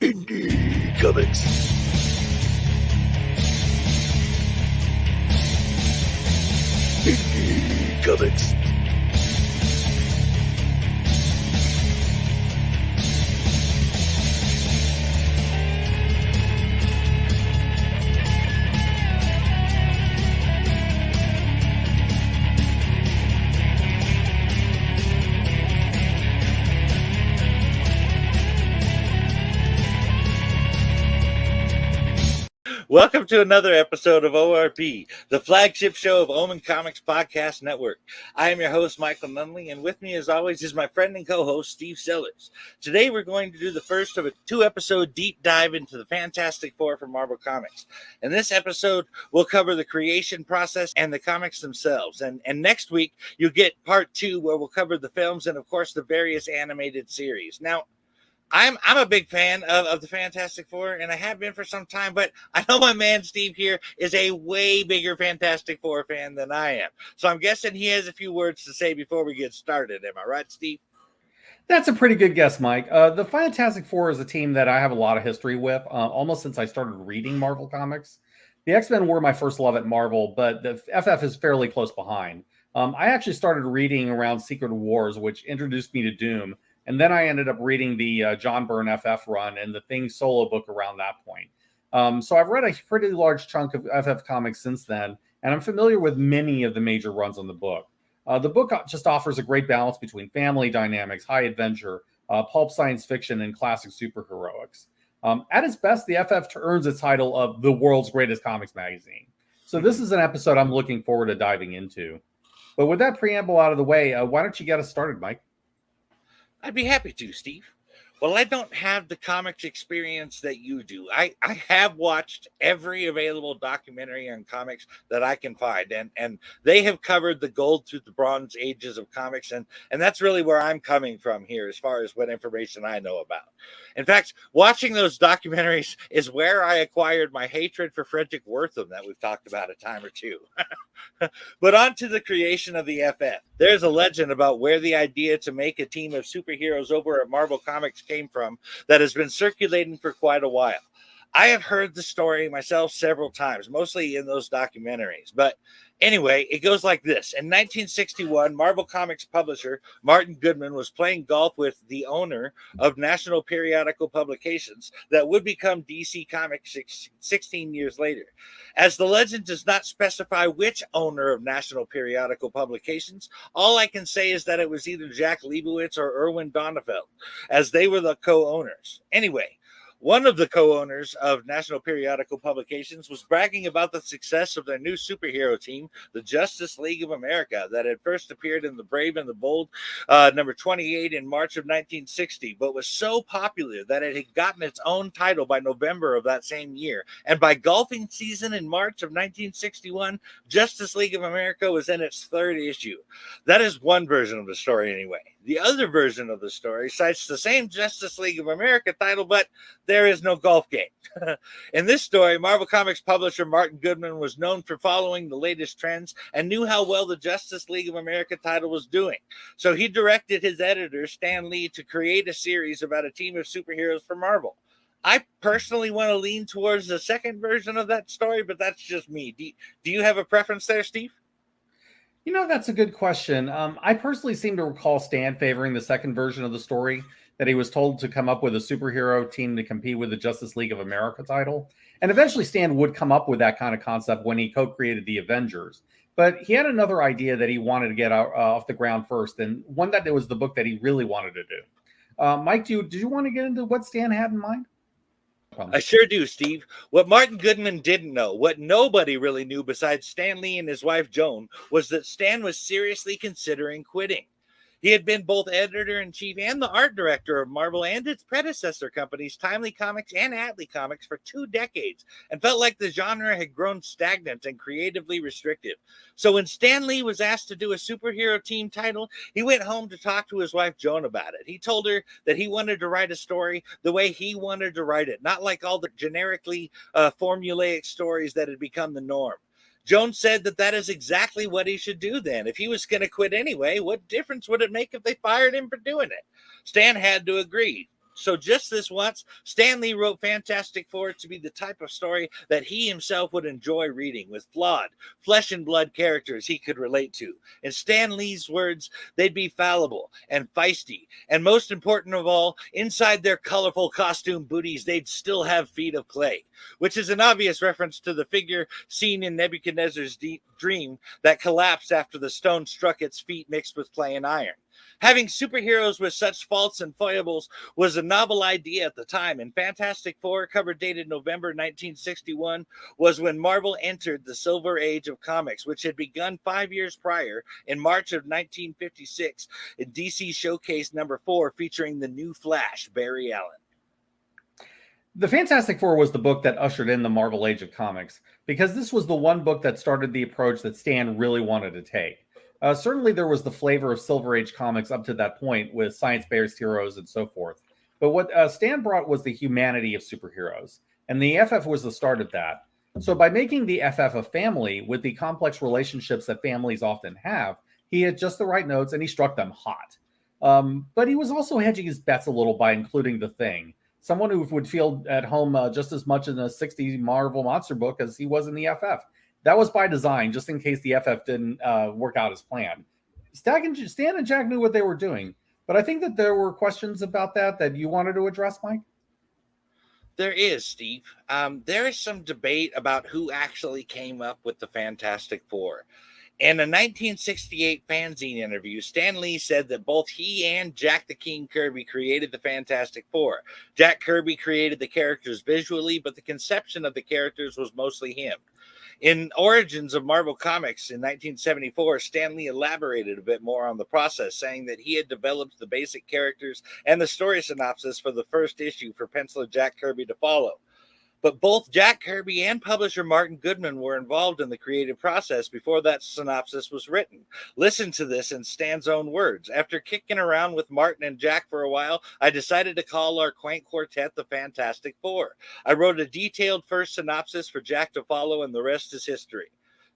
Indie Comics. Indie Comics. Welcome to another episode of ORP, the flagship show of Omen Comics Podcast Network. I am your host, Michael Nunneley, and with me, as always, is my friend and co-host, Steve Sellers. Today, we're going to do the first of a two-episode deep dive into the Fantastic Four from Marvel Comics. In this episode, we'll cover the creation process and the comics themselves. And next week, you'll get part two, where we'll cover the films and, of course, the various animated series. Now, I'm a big fan of the Fantastic Four, and I have been for some time, but I know my man Steve here is a way bigger Fantastic Four fan than I am. So I'm guessing he has a few words to say before we get started. Am I right, Steve? That's a pretty good guess, Mike. The Fantastic Four is a team that I have a lot of history with, almost since I started reading Marvel Comics. The X-Men were my first love at Marvel, but the FF is fairly close behind. I actually started reading around Secret Wars, which introduced me to Doom. And then I ended up reading the John Byrne FF run and the Thing solo book around that point. So I've read a pretty large chunk of FF comics since then, and I'm familiar with many of the major runs on the book. The book just offers a great balance between family dynamics, high adventure, pulp science fiction, and classic superheroics. At its best, the FF earns its title of the world's greatest comics magazine. So this is an episode I'm looking forward to diving into. But with that preamble out of the way, why don't you get us started, Mike? I'd be happy to, Steve. Well, I don't have the comics experience that you do. I have watched every available documentary on comics that I can find, and they have covered the gold through the bronze ages of comics, and that's really where I'm coming from here as far as what information I know about. In fact, watching those documentaries is where I acquired my hatred for Frederick Wertham that we've talked about a time or two. But on to the creation of the FF. There's a legend about where the idea to make a team of superheroes over at Marvel Comics came from that has been circulating for quite a while. I have heard the story myself several times, mostly in those documentaries. But anyway, it goes like this. In 1961, Marvel Comics publisher Martin Goodman was playing golf with the owner of National Periodical Publications that would become DC Comics 16 years later. As the legend does not specify which owner of National Periodical Publications, all I can say is that it was either Jack Leibowitz or Erwin Donenfeld, as they were the co-owners. Anyway, one of the co-owners of National Periodical Publications was bragging about the success of their new superhero team, the Justice League of America, that had first appeared in The Brave and the Bold, number 28 in March of 1960, but was so popular that it had gotten its own title by November of that same year. And by golfing season in March of 1961, Justice League of America was in its third issue. That is one version of the story anyway. The other version of the story cites the same Justice League of America title, but there is no golf game. In this story, Marvel Comics publisher Martin Goodman was known for following the latest trends and knew how well the Justice League of America title was doing. So he directed his editor, Stan Lee, to create a series about a team of superheroes for Marvel. I personally want to lean towards the second version of that story, but that's just me. Do you have a preference there, Steve? You know, that's a good question. I personally seem to recall Stan favoring the second version of the story, that he was told to come up with a superhero team to compete with the Justice League of America title. And eventually Stan would come up with that kind of concept when he co-created the Avengers. But he had another idea that he wanted to get off the ground first, and one that it was the book that he really wanted to do. Mike, did you want to get into what Stan had in mind? I sure do, Steve. What Martin Goodman didn't know, what nobody really knew besides Stan Lee and his wife Joan, was that Stan was seriously considering quitting. He had been both editor-in-chief and the art director of Marvel and its predecessor companies, Timely Comics and Attlee Comics, for 2 decades, and felt like the genre had grown stagnant and creatively restrictive. So when Stan Lee was asked to do a superhero team title, he went home to talk to his wife Joan about it. He told her that he wanted to write a story the way he wanted to write it, not like all the generically formulaic stories that had become the norm. Jones said that is exactly what he should do then. If he was going to quit anyway, what difference would it make if they fired him for doing it? Stan had to agree. So just this once, Stan Lee wrote Fantastic Four to be the type of story that he himself would enjoy reading, with flawed, flesh and blood characters he could relate to. In Stan Lee's words, they'd be fallible and feisty, and most important of all, inside their colorful costume booties, they'd still have feet of clay, which is an obvious reference to the figure seen in Nebuchadnezzar's dream that collapsed after the stone struck its feet mixed with clay and iron. Having superheroes with such faults and foibles was a novel idea at the time, and Fantastic Four, cover dated November 1961, was when Marvel entered the Silver Age of comics, which had begun 5 years prior in March of 1956 in DC Showcase number 4, featuring the new Flash, Barry Allen. The Fantastic Four was the book that ushered in the Marvel Age of comics, because this was the one book that started the approach that Stan really wanted to take. Certainly there was the flavor of Silver Age comics up to that point with science-based heroes and so forth. But what Stan brought was the humanity of superheroes. And the FF was the start of that. So by making the FF a family with the complex relationships that families often have, he had just the right notes and he struck them hot. But he was also hedging his bets a little by including the Thing, someone who would feel at home just as much in a 60s Marvel monster book as he was in the FF. That was by design, just in case the FF didn't work out as planned. Stan and Jack knew what they were doing, but I think that there were questions about that you wanted to address, Mike? There is, Steve. There is some debate about who actually came up with the Fantastic Four. In a 1968 fanzine interview, Stan Lee said that both he and Jack the King Kirby created the Fantastic Four. Jack Kirby created the characters visually, but the conception of the characters was mostly him. In Origins of Marvel Comics in 1974, Stan Lee elaborated a bit more on the process, saying that he had developed the basic characters and the story synopsis for the first issue for penciler Jack Kirby to follow. But both Jack Kirby and publisher Martin Goodman were involved in the creative process before that synopsis was written. Listen to this in Stan's own words. After kicking around with Martin and Jack for a while, I decided to call our quaint quartet the Fantastic Four. I wrote a detailed first synopsis for Jack to follow, and the rest is history.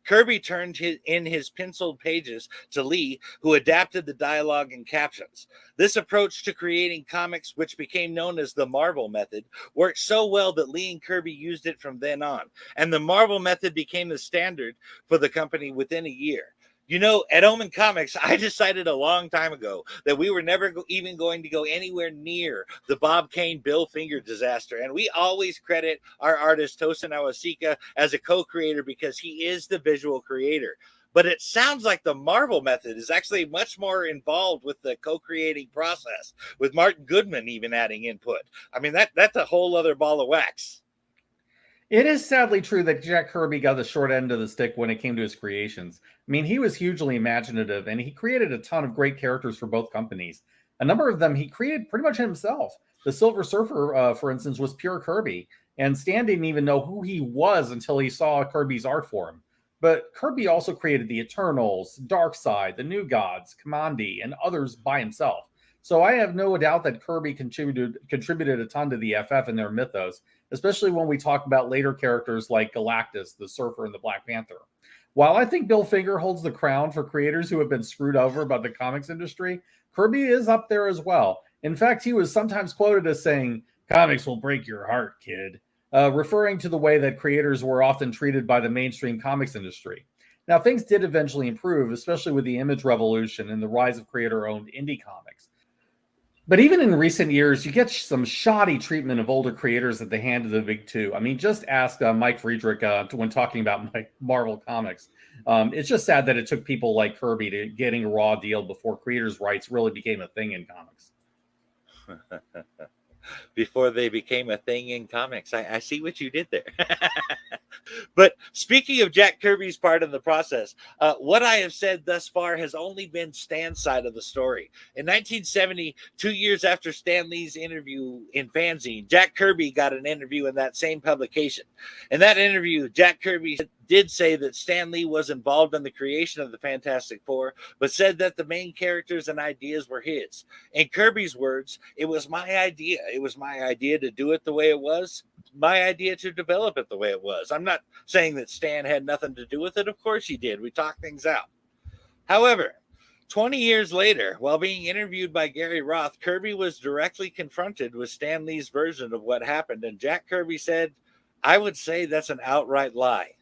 Kirby turned in his penciled pages to Lee, who adapted the dialogue and captions. This approach to creating comics, which became known as the Marvel Method, worked so well that Lee and Kirby used it from then on, and the Marvel Method became the standard for the company within a year. You know, at Omen Comics, I decided a long time ago that we were never even going to go anywhere near the Bob Kane Bill Finger disaster. And we always credit our artist Tosin Awasika as a co-creator because he is the visual creator. But it sounds like the Marvel Method is actually much more involved with the co-creating process, with Martin Goodman even adding input. I mean, that's a whole other ball of wax. It is sadly true that Jack Kirby got the short end of the stick when it came to his creations. I mean, he was hugely imaginative, and he created a ton of great characters for both companies. A number of them he created pretty much himself. The Silver Surfer, for instance, was pure Kirby, and Stan didn't even know who he was until he saw Kirby's art for him. But Kirby also created the Eternals, Darkseid, the New Gods, Kamandi, and others by himself. So I have no doubt that Kirby contributed a ton to the FF and their mythos, especially when we talk about later characters like Galactus, the Surfer, and the Black Panther. While I think Bill Finger holds the crown for creators who have been screwed over by the comics industry, Kirby is up there as well. In fact, he was sometimes quoted as saying, "Comics will break your heart, kid," referring to the way that creators were often treated by the mainstream comics industry. Now, things did eventually improve, especially with the image revolution and the rise of creator-owned indie comics. But even in recent years, you get some shoddy treatment of older creators at the hand of the big two. I mean, just ask Mike Friedrich when talking about Marvel Comics. It's just sad that it took people like Kirby to getting a raw deal before creators' rights really became a thing in comics. Before they became a thing in comics. I see what you did there. But speaking of Jack Kirby's part in the process, what I have said thus far has only been Stan's side of the story. In 1970, 2 years after Stan Lee's interview in Fanzine, Jack Kirby got an interview in that same publication. In that interview, Jack Kirby did say that Stan Lee was involved in the creation of the Fantastic Four, but said that the main characters and ideas were his. In Kirby's words, "It was my idea. It was my idea to do it the way it was, my idea to develop it the way it was." I'm not saying that Stan had nothing to do with it. Of course he did. We talked things out. However, 20 years later, while being interviewed by Gary Roth, Kirby was directly confronted with Stan Lee's version of what happened, and Jack Kirby said, "I would say that's an outright lie."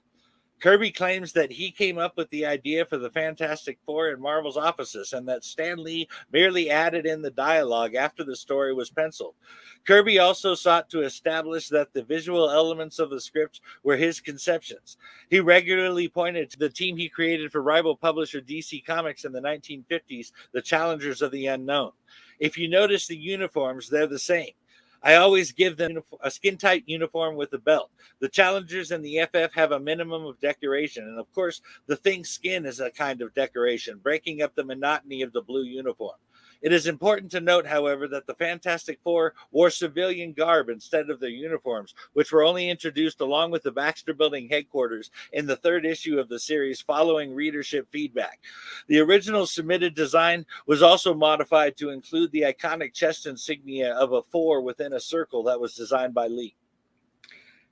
Kirby claims that he came up with the idea for the Fantastic Four in Marvel's offices and that Stan Lee merely added in the dialogue after the story was penciled. Kirby also sought to establish that the visual elements of the script were his conceptions. He regularly pointed to the team he created for rival publisher DC Comics in the 1950s, the Challengers of the Unknown. If you notice the uniforms, they're the same. I always give them a skin-tight uniform with a belt. The Challengers and the FF have a minimum of decoration, and of course, the Thing's skin is a kind of decoration, breaking up the monotony of the blue uniform. It is important to note, however, that the Fantastic Four wore civilian garb instead of their uniforms, which were only introduced along with the Baxter Building headquarters in the third issue of the series following readership feedback. The original submitted design was also modified to include the iconic chest insignia of a four within a circle that was designed by Lee.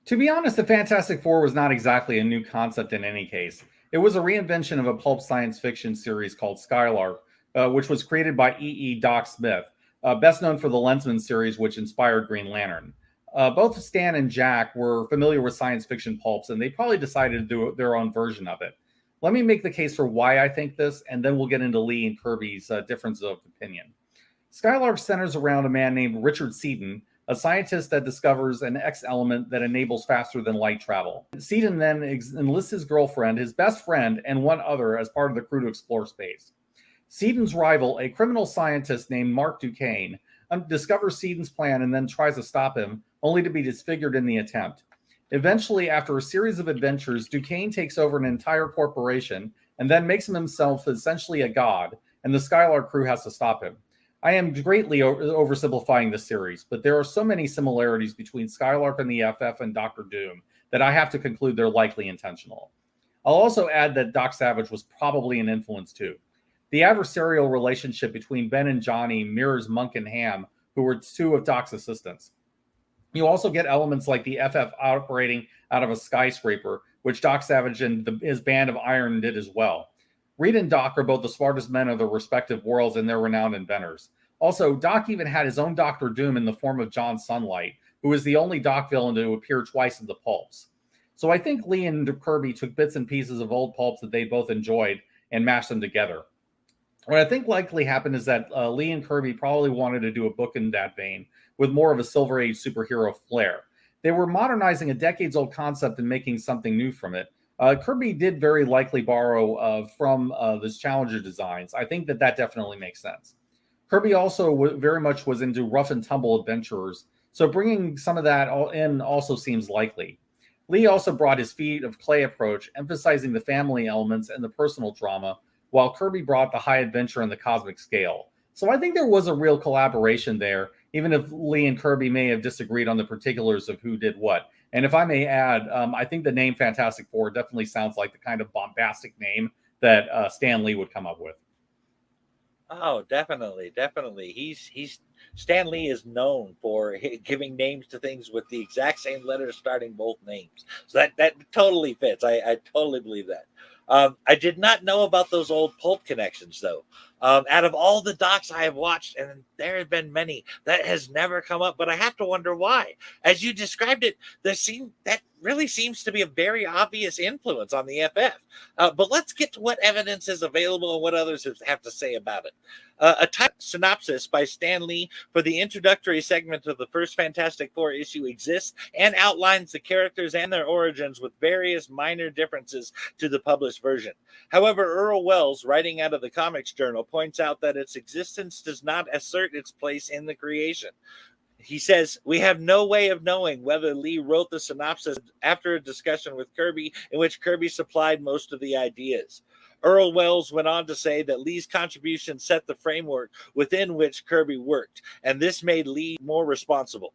To be honest, the Fantastic Four was not exactly a new concept in any case. It was a reinvention of a pulp science fiction series called Skylark, which was created by E.E. Doc Smith, best known for the Lensman series, which inspired Green Lantern. Both Stan and Jack were familiar with science fiction pulps, and they probably decided to do their own version of it. Let me make the case for why I think this, and then we'll get into Lee and Kirby's difference of opinion. Skylark centers around a man named Richard Seaton, a scientist that discovers an X element that enables faster than light travel. Seaton then enlists his girlfriend, his best friend, and one other as part of the crew to explore space. Seaton's rival, a criminal scientist named Mark Duquesne, discovers Seaton's plan and then tries to stop him, only to be disfigured in the attempt. Eventually, after a series of adventures, Duquesne takes over an entire corporation and then makes himself essentially a god, and the Skylark crew has to stop him. I am greatly oversimplifying this series, but there are so many similarities between Skylark and the FF and Doctor Doom that I have to conclude they're likely intentional. I'll also add that Doc Savage was probably an influence too. The adversarial relationship between Ben and Johnny mirrors Monk and Ham, who were two of Doc's assistants. You also get elements like the FF operating out of a skyscraper, which Doc Savage and his band of Iron did as well. Reed and Doc are both the smartest men of their respective worlds, and they're renowned inventors. Also, Doc even had his own Doctor Doom in the form of John Sunlight, who is the only Doc villain to appear twice in the pulps. So I think Lee and Kirby took bits and pieces of old pulps that they both enjoyed and mashed them together. What I think likely happened is that Lee and Kirby probably wanted to do a book in that vein with more of a Silver Age superhero flair. They were modernizing a decades-old concept and making something new from it. Kirby did very likely borrow from this Challenger designs. I think that definitely makes sense. Kirby also very much was into rough and tumble adventurers, so bringing some of that in also seems likely. Lee also brought his feet of clay approach, emphasizing the family elements and the personal drama, while Kirby brought the high adventure and the cosmic scale. So I think there was a real collaboration there, even if Lee and Kirby may have disagreed on the particulars of who did what. And if I may add, I think the name Fantastic Four definitely sounds like the kind of bombastic name that Stan Lee would come up with. Oh, definitely. Stan Lee is known for giving names to things with the exact same letters starting both names. So that totally fits. I totally believe that. I did not know about those old pulp connections, though. Out of all the docs I have watched, and there have been many, that has never come up, but I have to wonder why. As you described it, that really seems to be a very obvious influence on the FF. But let's get to what evidence is available and what others have to say about it. A type synopsis by Stan Lee for the introductory segment of the first Fantastic Four issue exists and outlines the characters and their origins with various minor differences to the published version. However, Earl Wells, writing out of the Comics Journal, points out that its existence does not assert its place in the creation. He says, "We have no way of knowing whether Lee wrote the synopsis after a discussion with Kirby in which Kirby supplied most of the ideas." Earl Wells went on to say that Lee's contribution set the framework within which Kirby worked, and this made Lee more responsible.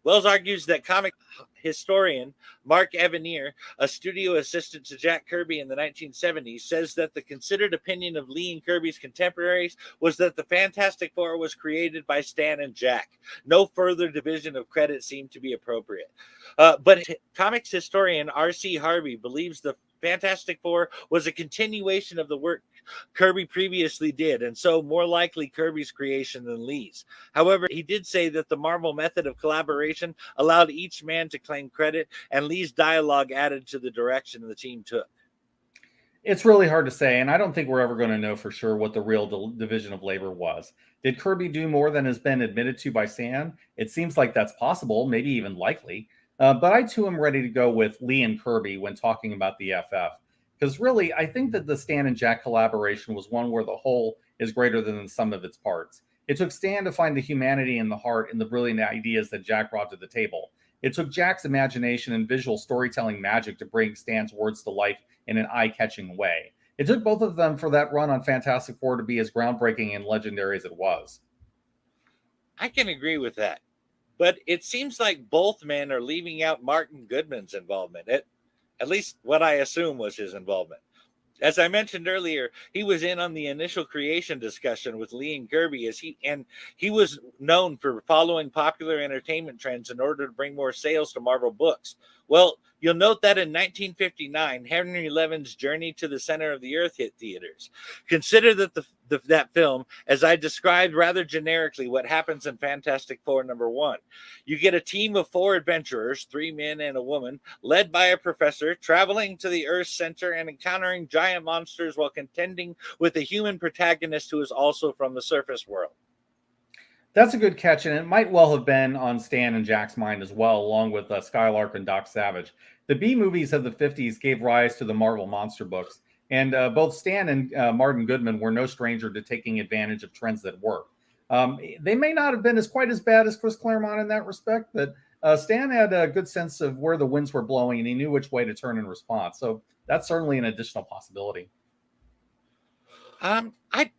Wells argues that comic historian Mark Evanier, a studio assistant to Jack Kirby in the 1970s, says that the considered opinion of Lee and Kirby's contemporaries was that the Fantastic Four was created by Stan and Jack. No further division of credit seemed to be appropriate. But comics historian R.C. Harvey believes the Fantastic Four was a continuation of the work Kirby previously did, and so more likely Kirby's creation than Lee's. However, he did say that the Marvel method of collaboration allowed each man to claim credit, and Lee's dialogue added to the direction the team took. It's really hard to say, and I don't think we're ever going to know for sure what the real division of labor was. Did Kirby do more than has been admitted to by Stan? It seems like that's possible, maybe even likely. But I too am ready to go with Lee and Kirby when talking about the FF. Because really, I think that the Stan and Jack collaboration was one where the whole is greater than the sum of its parts. It took Stan to find the humanity and the heart in the brilliant ideas that Jack brought to the table. It took Jack's imagination and visual storytelling magic to bring Stan's words to life in an eye-catching way. It took both of them for that run on Fantastic Four to be as groundbreaking and legendary as it was. I can agree with that. But it seems like both men are leaving out Martin Goodman's involvement, at least what I assume was his involvement. As I mentioned earlier, he was in on the initial creation discussion with Lee and Kirby, he was known for following popular entertainment trends in order to bring more sales to Marvel books. Well, you'll note that in 1959, Henry Levin's Journey to the Center of the Earth hit theaters. Consider that that film, as I described rather generically what happens in Fantastic Four #1. You get a team of 4 adventurers, 3 men and a woman, led by a professor, traveling to the Earth's center and encountering giant monsters while contending with a human protagonist who is also from the surface world. That's a good catch, and it might well have been on Stan and Jack's mind as well, along with Skylark and Doc Savage. The B movies of the 50s gave rise to the Marvel monster books, and both Stan and Martin Goodman were no stranger to taking advantage of trends that work. They may not have been quite as bad as Chris Claremont in that respect, but Stan had a good sense of where the winds were blowing, and he knew which way to turn in response. So that's certainly an additional possibility.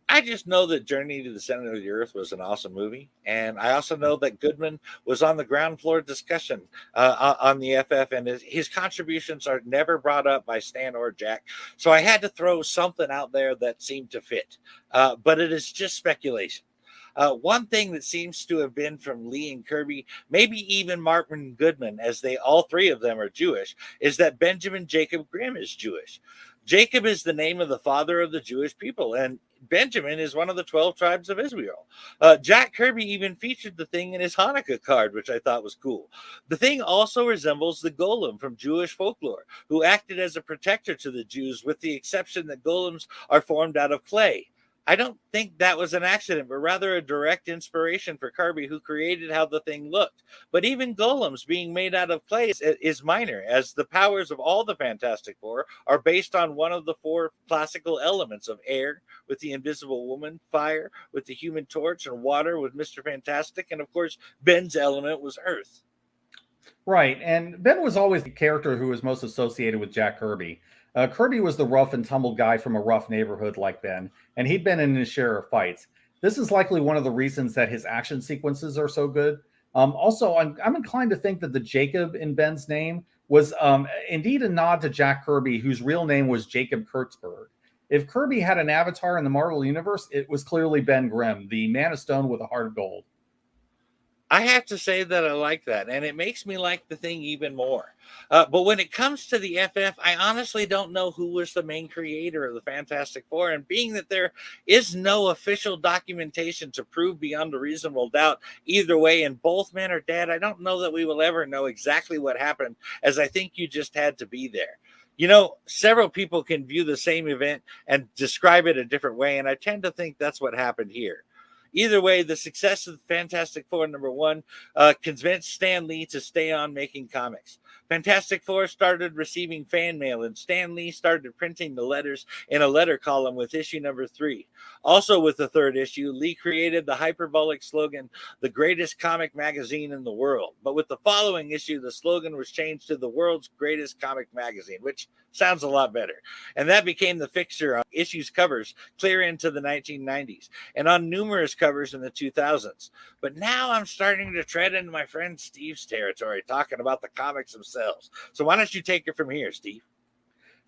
I just know that Journey to the Center of the Earth was an awesome movie, and I also know that Goodman was on the ground floor discussion on the FF, and his contributions are never brought up by Stan or Jack. So I had to throw something out there that seemed to fit, but it is just speculation. One thing that seems to have been from Lee and Kirby, maybe even Martin Goodman, as all 3 of them are Jewish, is that Benjamin Jacob Grimm is Jewish. Jacob is the name of the father of the Jewish people, and Benjamin is one of the 12 tribes of Israel. Jack Kirby even featured the Thing in his Hanukkah card, which I thought was cool. The Thing also resembles the golem from Jewish folklore, who acted as a protector to the Jews, with the exception that golems are formed out of clay. I don't think that was an accident, but rather a direct inspiration for Kirby, who created how the Thing looked. But even golems being made out of clay is minor, as the powers of all the Fantastic Four are based on one of the 4 classical elements of air with the Invisible Woman, fire with the Human Torch, and water with Mr. Fantastic. And of course, Ben's element was earth. Right, and Ben was always the character who was most associated with Jack Kirby. Kirby was the rough and tumble guy from a rough neighborhood like Ben, and he'd been in his share of fights. This is likely one of the reasons that his action sequences are so good. Also, I'm inclined to think that the Jacob in Ben's name was indeed a nod to Jack Kirby, whose real name was Jacob Kurtzberg. If Kirby had an avatar in the Marvel Universe, it was clearly Ben Grimm, the Man of Stone with a heart of gold. I have to say that I like that, and it makes me like the Thing even more. But when it comes to the FF, I honestly don't know who was the main creator of the Fantastic Four, and being that there is no official documentation to prove beyond a reasonable doubt either way, and both men are dead, I don't know that we will ever know exactly what happened, as I think you just had to be there. You know, several people can view the same event and describe it a different way, and I tend to think that's what happened here. Either way, the success of Fantastic Four #1 convinced Stan Lee to stay on making comics. Fantastic Four started receiving fan mail, and Stan Lee started printing the letters in a letter column with issue #3. Also with the 3rd issue, Lee created the hyperbolic slogan, "The greatest comic magazine in the world." But with the following issue, the slogan was changed to "The world's greatest comic magazine," which sounds a lot better. And that became the fixture on issues covers clear into the 1990s and on numerous covers in the 2000s. But now I'm starting to tread into my friend Steve's territory, talking about the comics themselves. So why don't you take it from here, Steve?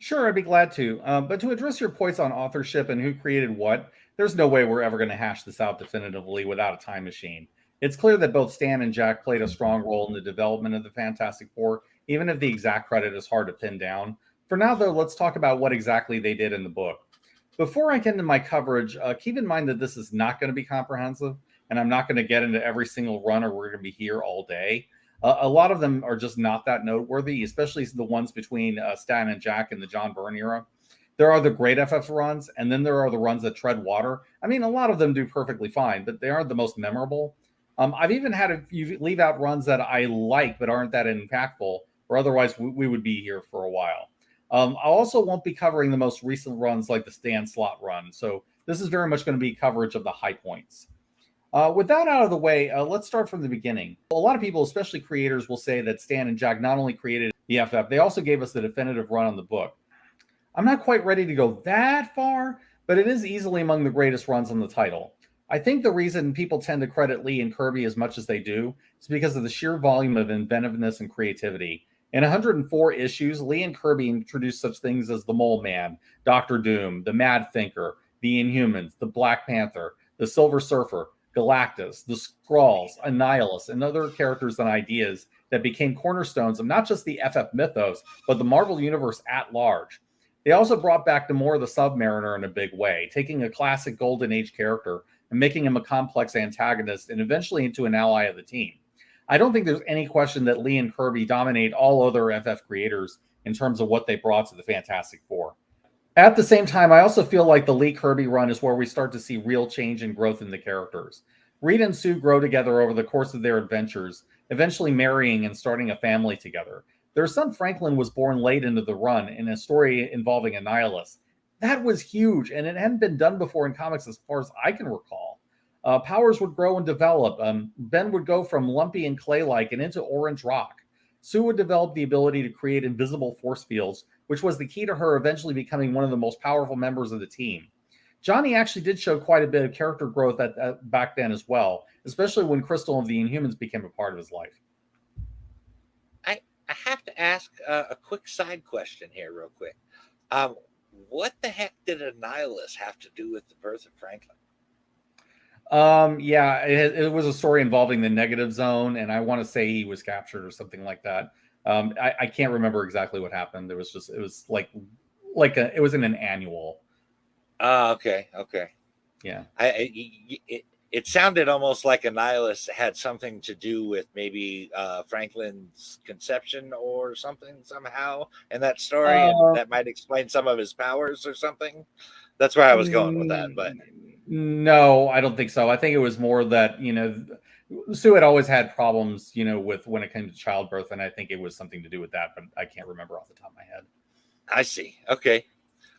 Sure, I'd be glad to. But to address your points on authorship and who created what, there's no way we're ever going to hash this out definitively without a time machine. It's clear that both Stan and Jack played a strong role in the development of the Fantastic Four, even if the exact credit is hard to pin down. For now, though, let's talk about what exactly they did in the book. Before I get into my coverage, keep in mind that this is not going to be comprehensive, and I'm not going to get into every single run, or we're going to be here all day. A lot of them are just not that noteworthy, especially the ones between Stan and Jack in the John Byrne era. There are the great FF runs, and then there are the runs that tread water. I mean, a lot of them do perfectly fine, but they aren't the most memorable. I've even had a few leave out runs that I like but aren't that impactful, or otherwise we would be here for a while. I also won't be covering the most recent runs like the Stan Slott run, so this is very much going to be coverage of the high points. With that out of the way, let's start from the beginning. A lot of people, especially creators, will say that Stan and Jack not only created the FF, they also gave us the definitive run on the book. I'm not quite ready to go that far, but it is easily among the greatest runs on the title. I think the reason people tend to credit Lee and Kirby as much as they do is because of the sheer volume of inventiveness and creativity. In 104 issues, Lee and Kirby introduced such things as the Mole Man, Doctor Doom, the Mad Thinker, the Inhumans, the Black Panther, the Silver Surfer, Galactus, the Skrulls, Annihilus, and other characters and ideas that became cornerstones of not just the FF mythos, but the Marvel Universe at large. They also brought back Namor the Submariner in a big way, taking a classic Golden Age character and making him a complex antagonist and eventually into an ally of the team. I don't think there's any question that Lee and Kirby dominate all other FF creators in terms of what they brought to the Fantastic Four. At the same time, I also feel like the Lee Kirby run is where we start to see real change and growth in the characters. Reed and Sue grow together over the course of their adventures, eventually marrying and starting a family together. Their son Franklin was born late into the run in a story involving Annihilus. That was huge, and it hadn't been done before in comics as far as I can recall. Powers would grow and develop. Ben would go from lumpy and clay-like and into orange rock. Sue would develop the ability to create invisible force fields, which was the key to her eventually becoming one of the most powerful members of the team. Johnny actually did show quite a bit of character growth back then as well, especially when Crystal and the Inhumans became a part of his life. I have to ask a quick side question here real quick. What the heck did Annihilus have to do with the birth of Franklin? Yeah, it was a story involving the negative zone, and I want to say he was captured or something like that. I can't remember exactly what happened. It was it was in an annual. Okay. Yeah. It sounded almost like Annihilus had something to do with maybe Franklin's conception or something somehow in that story, and that might explain some of his powers or something. That's where I was going with that, but no, I don't think so. I think it was more that, Sue had always had problems, with when it came to childbirth, and I think it was something to do with that, but I can't remember off the top of my head. I see. Okay.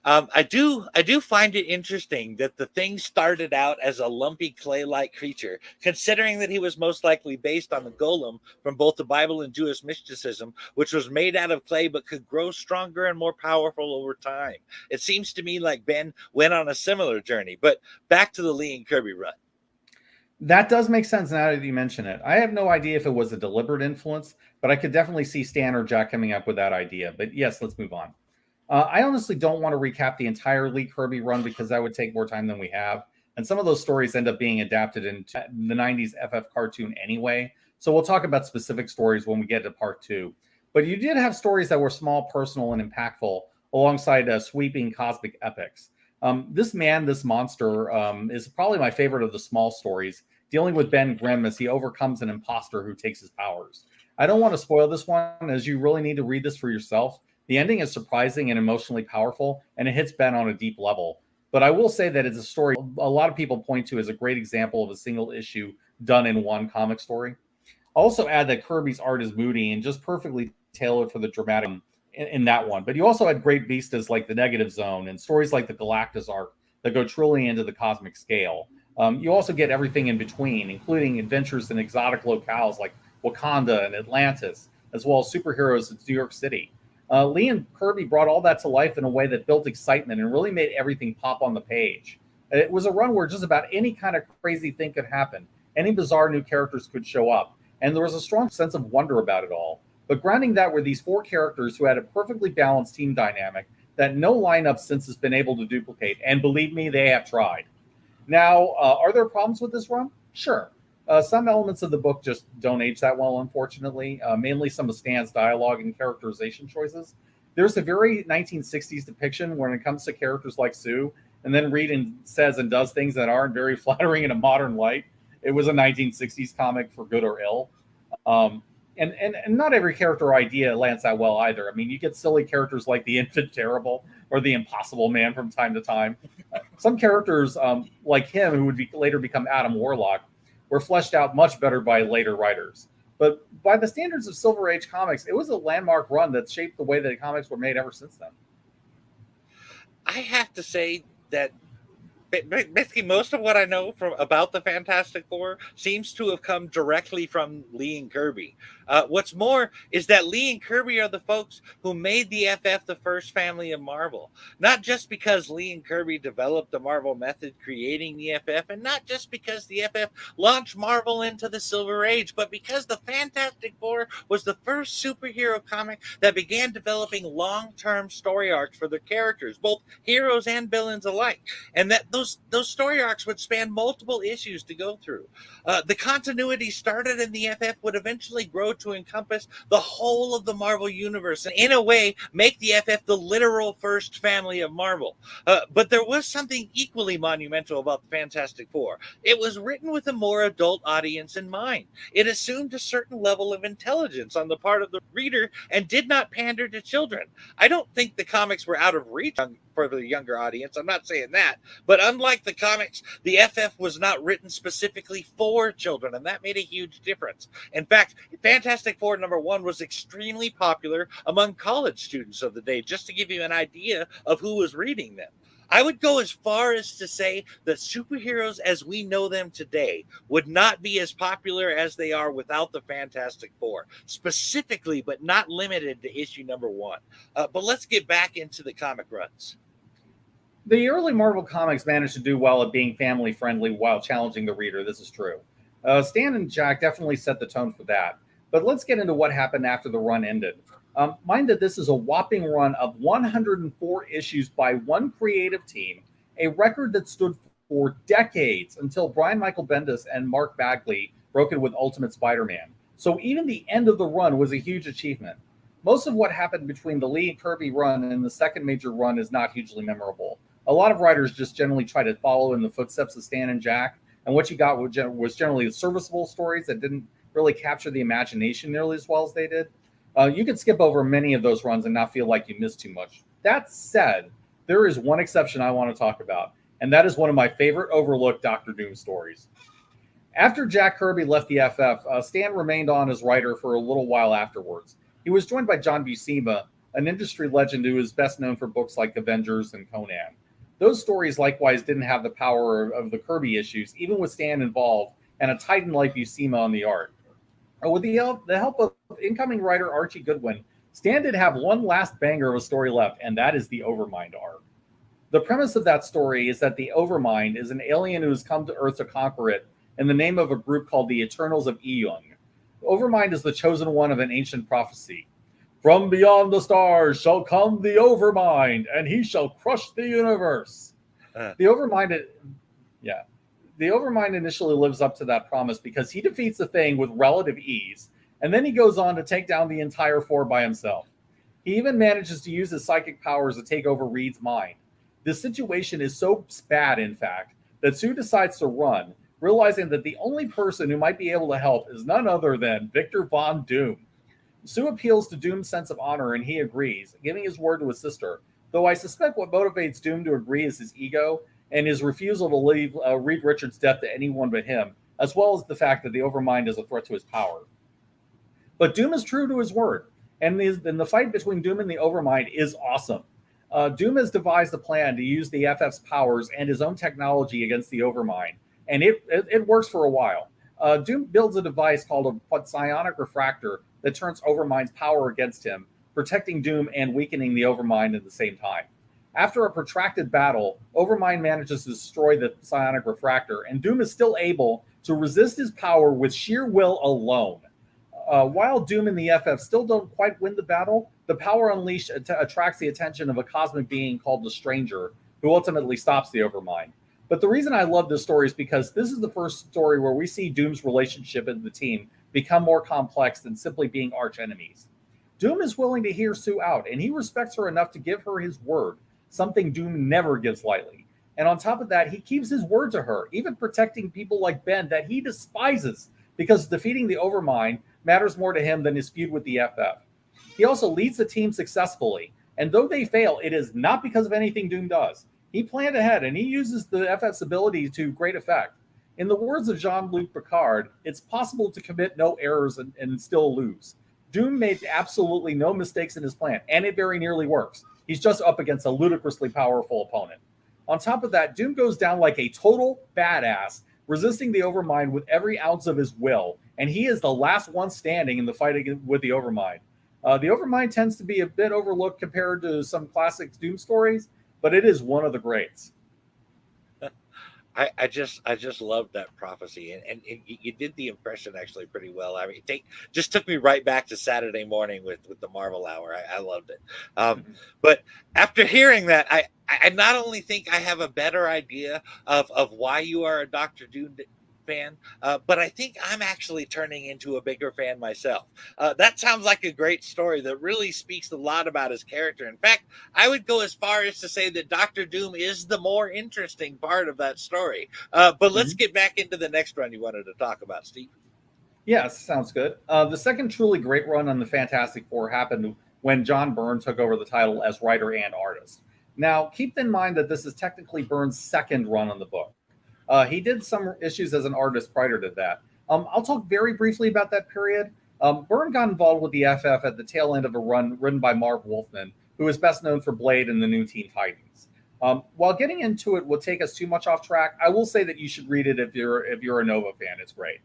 I do find it interesting that the thing started out as a lumpy clay-like creature, considering that he was most likely based on the golem from both the Bible and Jewish mysticism, which was made out of clay but could grow stronger and more powerful over time. It seems to me like Ben went on a similar journey, but back to the Lee and Kirby run. That does make sense now that you mention it. I have no idea if it was a deliberate influence, but I could definitely see Stan or Jack coming up with that idea. But yes, let's move on. I honestly don't want to recap the entire Lee Kirby run because that would take more time than we have. And some of those stories end up being adapted into the 90s FF cartoon anyway. So we'll talk about specific stories when we get to part 2. But you did have stories that were small, personal, and impactful alongside sweeping cosmic epics. This monster, is probably my favorite of the small stories, dealing with Ben Grimm as he overcomes an imposter who takes his powers. I don't want to spoil this one, as you really need to read this for yourself. The ending is surprising and emotionally powerful, and it hits Ben on a deep level. But I will say that it's a story a lot of people point to as a great example of a single issue done in one comic story. I'll also add that Kirby's art is moody and just perfectly tailored for the dramatic in that one. But you also had great vistas like the Negative Zone and stories like the Galactus arc that go truly into the cosmic scale. You also get everything in between, including adventures in exotic locales like Wakanda and Atlantis, as well as superheroes in New York City. Lee and Kirby brought all that to life in a way that built excitement and really made everything pop on the page. It was a run where just about any kind of crazy thing could happen. Any bizarre new characters could show up. And there was a strong sense of wonder about it all. But grounding that were these 4 characters who had a perfectly balanced team dynamic that no lineup since has been able to duplicate. And believe me, they have tried. Now, are there problems with this run? Sure. Some elements of the book just don't age that well, unfortunately, mainly some of Stan's dialogue and characterization choices. There's a very 1960s depiction when it comes to characters like Sue, and then says and does things that aren't very flattering in a modern light. It was a 1960s comic for good or ill. And not every character idea lands that well either. I mean, you get silly characters like the Infant Terrible or the Impossible Man from time to time. Some characters like him, who would later become Adam Warlock, were fleshed out much better by later writers. But by the standards of Silver Age comics, it was a landmark run that shaped the way that comics were made ever since then. I have to say that basically most of what I know about the Fantastic Four seems to have come directly from Lee and Kirby. What's more is that Lee and Kirby are the folks who made the FF the first family of Marvel. Not just because Lee and Kirby developed the Marvel method creating the FF, and not just because the FF launched Marvel into the Silver Age, but because the Fantastic Four was the first superhero comic that began developing long-term story arcs for their characters, both heroes and villains alike. And that those story arcs would span multiple issues to go through. The continuity started in the FF would eventually grow to encompass the whole of the Marvel universe, and in a way make the FF the literal first family of Marvel. But there was something equally monumental about the Fantastic Four. It was written with a more adult audience in mind. It assumed a certain level of intelligence on the part of the reader and did not pander to children. I don't think the comics were out of reach for the younger audience. I'm not saying that. But unlike the comics, the FF was not written specifically for children, and that made a huge difference. In fact, Fantastic Four #1 was extremely popular among college students of the day, just to give you an idea of who was reading them. I would go as far as to say that superheroes as we know them today would not be as popular as they are without the Fantastic Four, specifically but not limited to issue #1. But let's get back into the comic runs. The early Marvel comics managed to do well at being family-friendly while challenging the reader. This is true. Stan and Jack definitely set the tone for that. But let's get into what happened after the run ended. Mind that this is a whopping run of 104 issues by one creative team, a record that stood for decades until Brian Michael Bendis and Mark Bagley broke it with Ultimate Spider-Man. So even the end of the run was a huge achievement. Most of what happened between the Lee and Kirby run and the second major run is not hugely memorable. A lot of writers just generally try to follow in the footsteps of Stan and Jack, and what you got was generally serviceable stories that didn't really capture the imagination nearly as well as they did. You could skip over many of those runs and not feel like you missed too much. That said, there is one exception I want to talk about, and that is one of my favorite overlooked Doctor Doom stories. After Jack Kirby left the FF, Stan remained on as writer for a little while afterwards. He was joined by John Buscema, an industry legend who is best known for books like Avengers and Conan. Those stories likewise didn't have the power of the Kirby issues, even with Stan involved and a titan like Buscema on the art. With the help of incoming writer Archie Goodwin, Stan did have one last banger of a story left, and that is the Overmind arc. The premise of that story is that the Overmind is an alien who has come to Earth to conquer it in the name of a group called the Eternals of Eung. Overmind is the chosen one of an ancient prophecy. From beyond the stars shall come the Overmind, and he shall crush the universe. The Overmind initially lives up to that promise because he defeats the Thing with relative ease, and then he goes on to take down the entire Four by himself. He even manages to use his psychic powers to take over Reed's mind. This situation is so bad, in fact, that Sue decides to run, realizing that the only person who might be able to help is none other than Victor Von Doom. Sue appeals to Doom's sense of honor, and he agrees, giving his word to his sister, though I suspect what motivates Doom to agree is his ego and his refusal to leave Reed Richards' death to anyone but him, as well as the fact that the Overmind is a threat to his power. But Doom is true to his word, and the fight between Doom and the Overmind is awesome. Doom has devised a plan to use the FF's powers and his own technology against the Overmind, and it works for a while. Doom builds a device called a psionic refractor that turns Overmind's power against him, protecting Doom and weakening the Overmind at the same time. After a protracted battle, Overmind manages to destroy the psionic refractor, and Doom is still able to resist his power with sheer will alone. While Doom and the FF still don't quite win the battle, the power unleashed attracts the attention of a cosmic being called the Stranger, who ultimately stops the Overmind. But the reason I love this story is because this is the first story where we see Doom's relationship with the team become more complex than simply being arch enemies. Doom is willing to hear Sue out, and he respects her enough to give her his word, something Doom never gives lightly. And on top of that, he keeps his word to her, even protecting people like Ben that he despises, because defeating the Overmind matters more to him than his feud with the FF. He also leads the team successfully, and though they fail, it is not because of anything Doom does. He planned ahead, and he uses the FF's ability to great effect. In the words of Jean-Luc Picard, it's possible to commit no errors and still lose. Doom made absolutely no mistakes in his plan, and it very nearly works. He's just up against a ludicrously powerful opponent. On top of that, Doom goes down like a total badass, resisting the Overmind with every ounce of his will, and he is the last one standing in the fight with the Overmind. The Overmind tends to be a bit overlooked compared to some classic Doom stories, but it is one of the greats. I just loved that prophecy, and you did the impression actually pretty well. I mean, just took me right back to Saturday morning with the Marvel Hour. I loved it. But after hearing that, I not only think I have a better idea of why you are a Dr. Doom fan, but I think I'm actually turning into a bigger fan myself. That sounds like a great story that really speaks a lot about his character. In fact, I would go as far as to say that Dr. Doom is the more interesting part of that story. But let's get back into the next run you wanted to talk about, Steve. Yes, sounds good. The second truly great run on the Fantastic Four happened when John Byrne took over the title as writer and artist. Now, keep in mind that this is technically Byrne's second run on the book. He did some issues as an artist prior to that. I'll talk very briefly about that period. Byrne got involved with the FF at the tail end of a run written by Marv Wolfman, who is best known for Blade and the New Teen Titans. While getting into it will take us too much off track, I will say that you should read it if you're a Nova fan. It's great.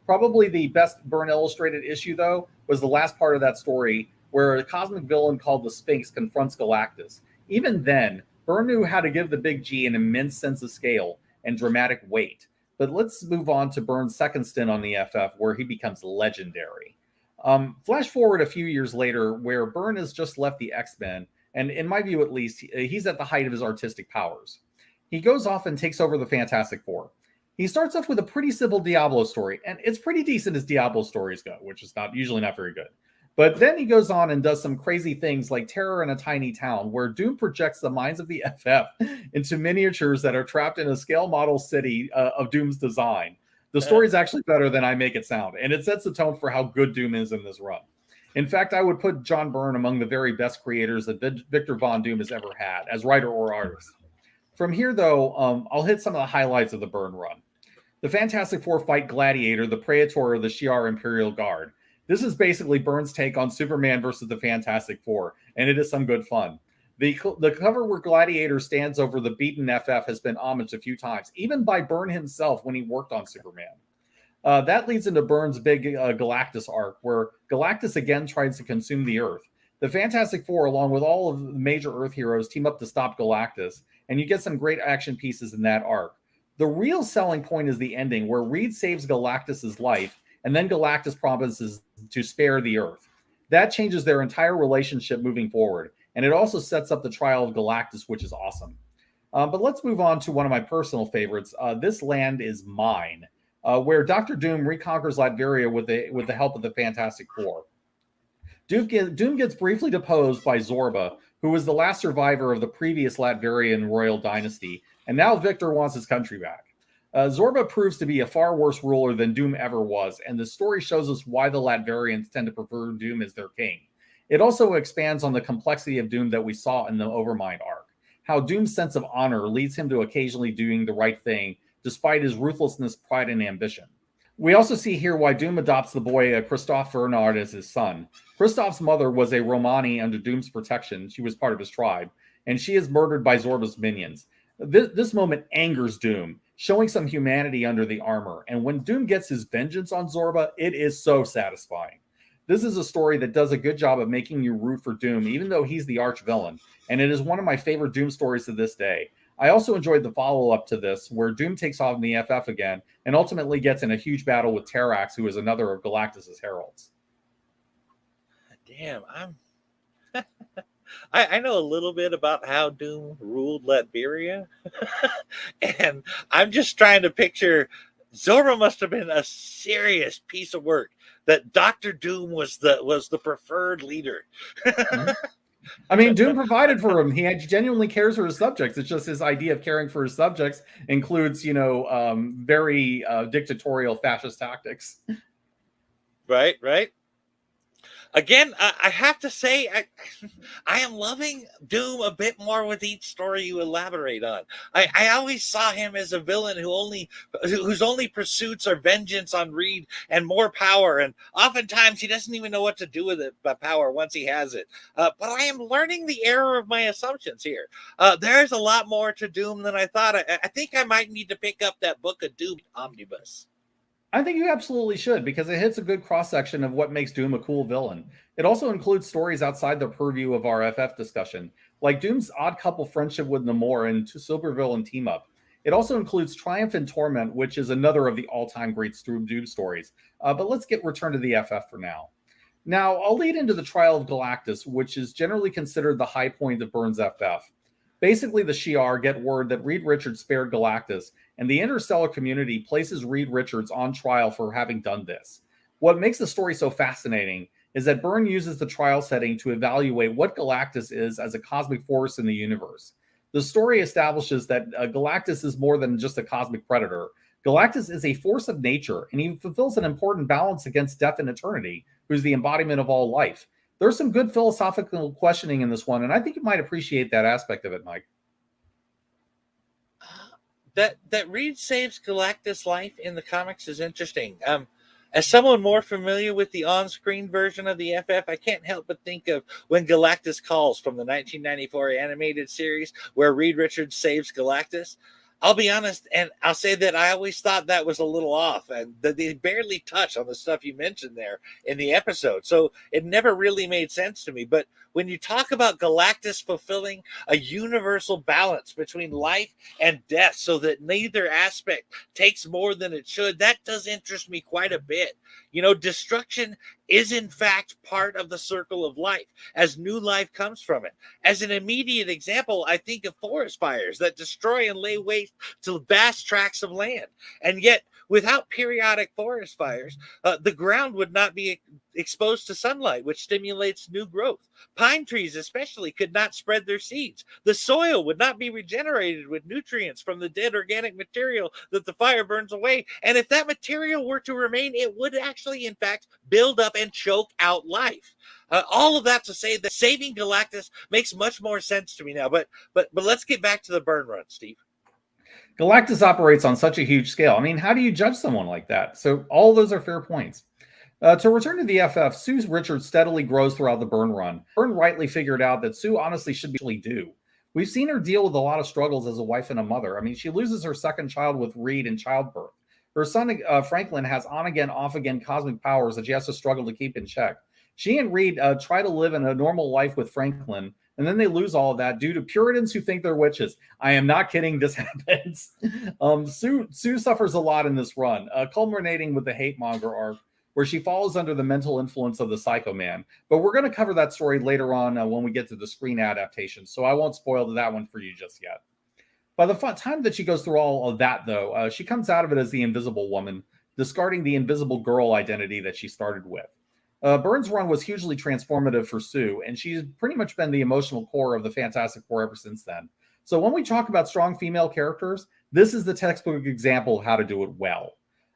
Probably the best Byrne illustrated issue, though, was the last part of that story where a cosmic villain called the Sphinx confronts Galactus. Even then, Byrne knew how to give the Big G an immense sense of scale and dramatic weight. But let's move on to Byrne's second stint on the FF, where he becomes legendary. Flash forward a few years later, where Byrne has just left the X-Men, and in my view at least, he's at the height of his artistic powers. He goes off and takes over the Fantastic Four. He starts off with a pretty simple Diablo story, and it's pretty decent as Diablo stories go, which is usually not very good. But then he goes on and does some crazy things like Terror in a Tiny Town, where Doom projects the minds of the FF into miniatures that are trapped in a scale model city of Doom's design. The story is actually better than I make it sound, and it sets the tone for how good Doom is in this run. In fact, I would put John Byrne among the very best creators that Victor Von Doom has ever had, as writer or artist. From here, though, I'll hit some of the highlights of the Byrne run. The Fantastic Four fight Gladiator, the Praetor of the Shi'ar Imperial Guard. This is basically Byrne's take on Superman versus the Fantastic Four, and it is some good fun. The cover where Gladiator stands over the beaten FF has been homaged a few times, even by Byrne himself when he worked on Superman. That leads into Byrne's big Galactus arc, where Galactus again tries to consume the Earth. The Fantastic Four, along with all of the major Earth heroes, team up to stop Galactus, and you get some great action pieces in that arc. The real selling point is the ending, where Reed saves Galactus's life, and then Galactus promises to spare the Earth. That changes their entire relationship moving forward, and it also sets up the trial of Galactus, which is awesome. But let's move on to one of my personal favorites. This Land Is Mine, where Dr. Doom reconquers Latveria with the help of the Fantastic Four. Doom gets briefly deposed by Zorba, who was the last survivor of the previous Latverian royal dynasty, and now Victor wants his country back. Zorba proves to be a far worse ruler than Doom ever was, and the story shows us why the Latverians tend to prefer Doom as their king. It also expands on the complexity of Doom that we saw in the Overmind arc, how Doom's sense of honor leads him to occasionally doing the right thing, despite his ruthlessness, pride, and ambition. We also see here why Doom adopts the boy Christophe Bernard as his son. Christophe's mother was a Romani under Doom's protection. She was part of his tribe, and she is murdered by Zorba's minions. This moment angers Doom, showing some humanity under the armor. And when Doom gets his vengeance on Zorba, it is so satisfying. This is a story that does a good job of making you root for Doom, even though he's the arch villain. And it is one of my favorite Doom stories to this day. I also enjoyed the follow-up to this, where Doom takes off in the FF again, and ultimately gets in a huge battle with Terrax, who is another of Galactus's heralds. Damn, I know a little bit about how Doom ruled Latveria, and I'm just trying to picture Zorba must have been a serious piece of work. That Dr. Doom was the preferred leader. I mean, Doom provided for him. He genuinely cares for his subjects. It's just his idea of caring for his subjects includes, very dictatorial fascist tactics. Right. Again, I have to say, I am loving Doom a bit more with each story you elaborate on. I always saw him as a villain whose only pursuits are vengeance on Reed and more power, and oftentimes he doesn't even know what to do with it, but power once he has it. But I am learning the error of my assumptions here. There's a lot more to Doom than I thought. I think I might need to pick up that Book of Doom omnibus. I think you absolutely should, because it hits a good cross-section of what makes Doom a cool villain. It also includes stories outside the purview of our FF discussion, like Doom's odd couple friendship with Namor and Silverville and Team Up. It also includes Triumph and Torment, which is another of the all-time great Doom stories. But let's return to the FF for now. Now, I'll lead into the trial of Galactus, which is generally considered the high point of Byrne's FF. Basically, the Shi'ar get word that Reed Richards spared Galactus, and the interstellar community places Reed Richards on trial for having done this. What makes the story so fascinating is that Byrne uses the trial setting to evaluate what Galactus is as a cosmic force in the universe. The story establishes that Galactus is more than just a cosmic predator. Galactus is a force of nature, and he fulfills an important balance against death and eternity, who's the embodiment of all life. There's some good philosophical questioning in this one, and I think you might appreciate that aspect of it, Mike. That Reed saves Galactus' life in the comics is interesting. As someone more familiar with the on-screen version of the FF, I can't help but think of When Galactus Calls from the 1994 animated series, where Reed Richards saves Galactus. I'll be honest, and I'll say that I always thought that was a little off, and that they barely touch on the stuff you mentioned there in the episode. So it never really made sense to me. But when you talk about Galactus fulfilling a universal balance between life and death so that neither aspect takes more than it should, that does interest me quite a bit. Destruction is in fact part of the circle of life as new life comes from it. As an immediate example, I think of forest fires that destroy and lay waste to vast tracts of land. And yet, without periodic forest fires, the ground would not be exposed to sunlight, which stimulates new growth. Pine trees especially could not spread their seeds. The soil would not be regenerated with nutrients from the dead organic material that the fire burns away. And if that material were to remain, it would actually, in fact, build up and choke out life. All of that to say that saving Galactus makes much more sense to me now. But let's get back to the Byrne run, Steve. Galactus operates on such a huge scale. I mean, how do you judge someone like that? So all those are fair points. To return to the FF, Sue Richards steadily grows throughout the Byrne run. Byrne rightly figured out that Sue honestly should be due. We've seen her deal with a lot of struggles as a wife and a mother. I mean, she loses her second child with Reed in childbirth. Her son, Franklin, has on-again, off-again cosmic powers that she has to struggle to keep in check. She and Reed try to live in a normal life with Franklin, and then they lose all of that due to Puritans who think they're witches. I am not kidding. This happens. Sue suffers a lot in this run, culminating with the Hate Monger arc, where she falls under the mental influence of the Psycho Man. But we're going to cover that story later on when we get to the screen adaptation, so I won't spoil that one for you just yet. By the time that she goes through all of that, though, she comes out of it as the Invisible Woman, discarding the Invisible Girl identity that she started with. Byrne's run was hugely transformative for Sue, and she's pretty much been the emotional core of the Fantastic Four ever since then. So when we talk about strong female characters, this is the textbook example of how to do it well.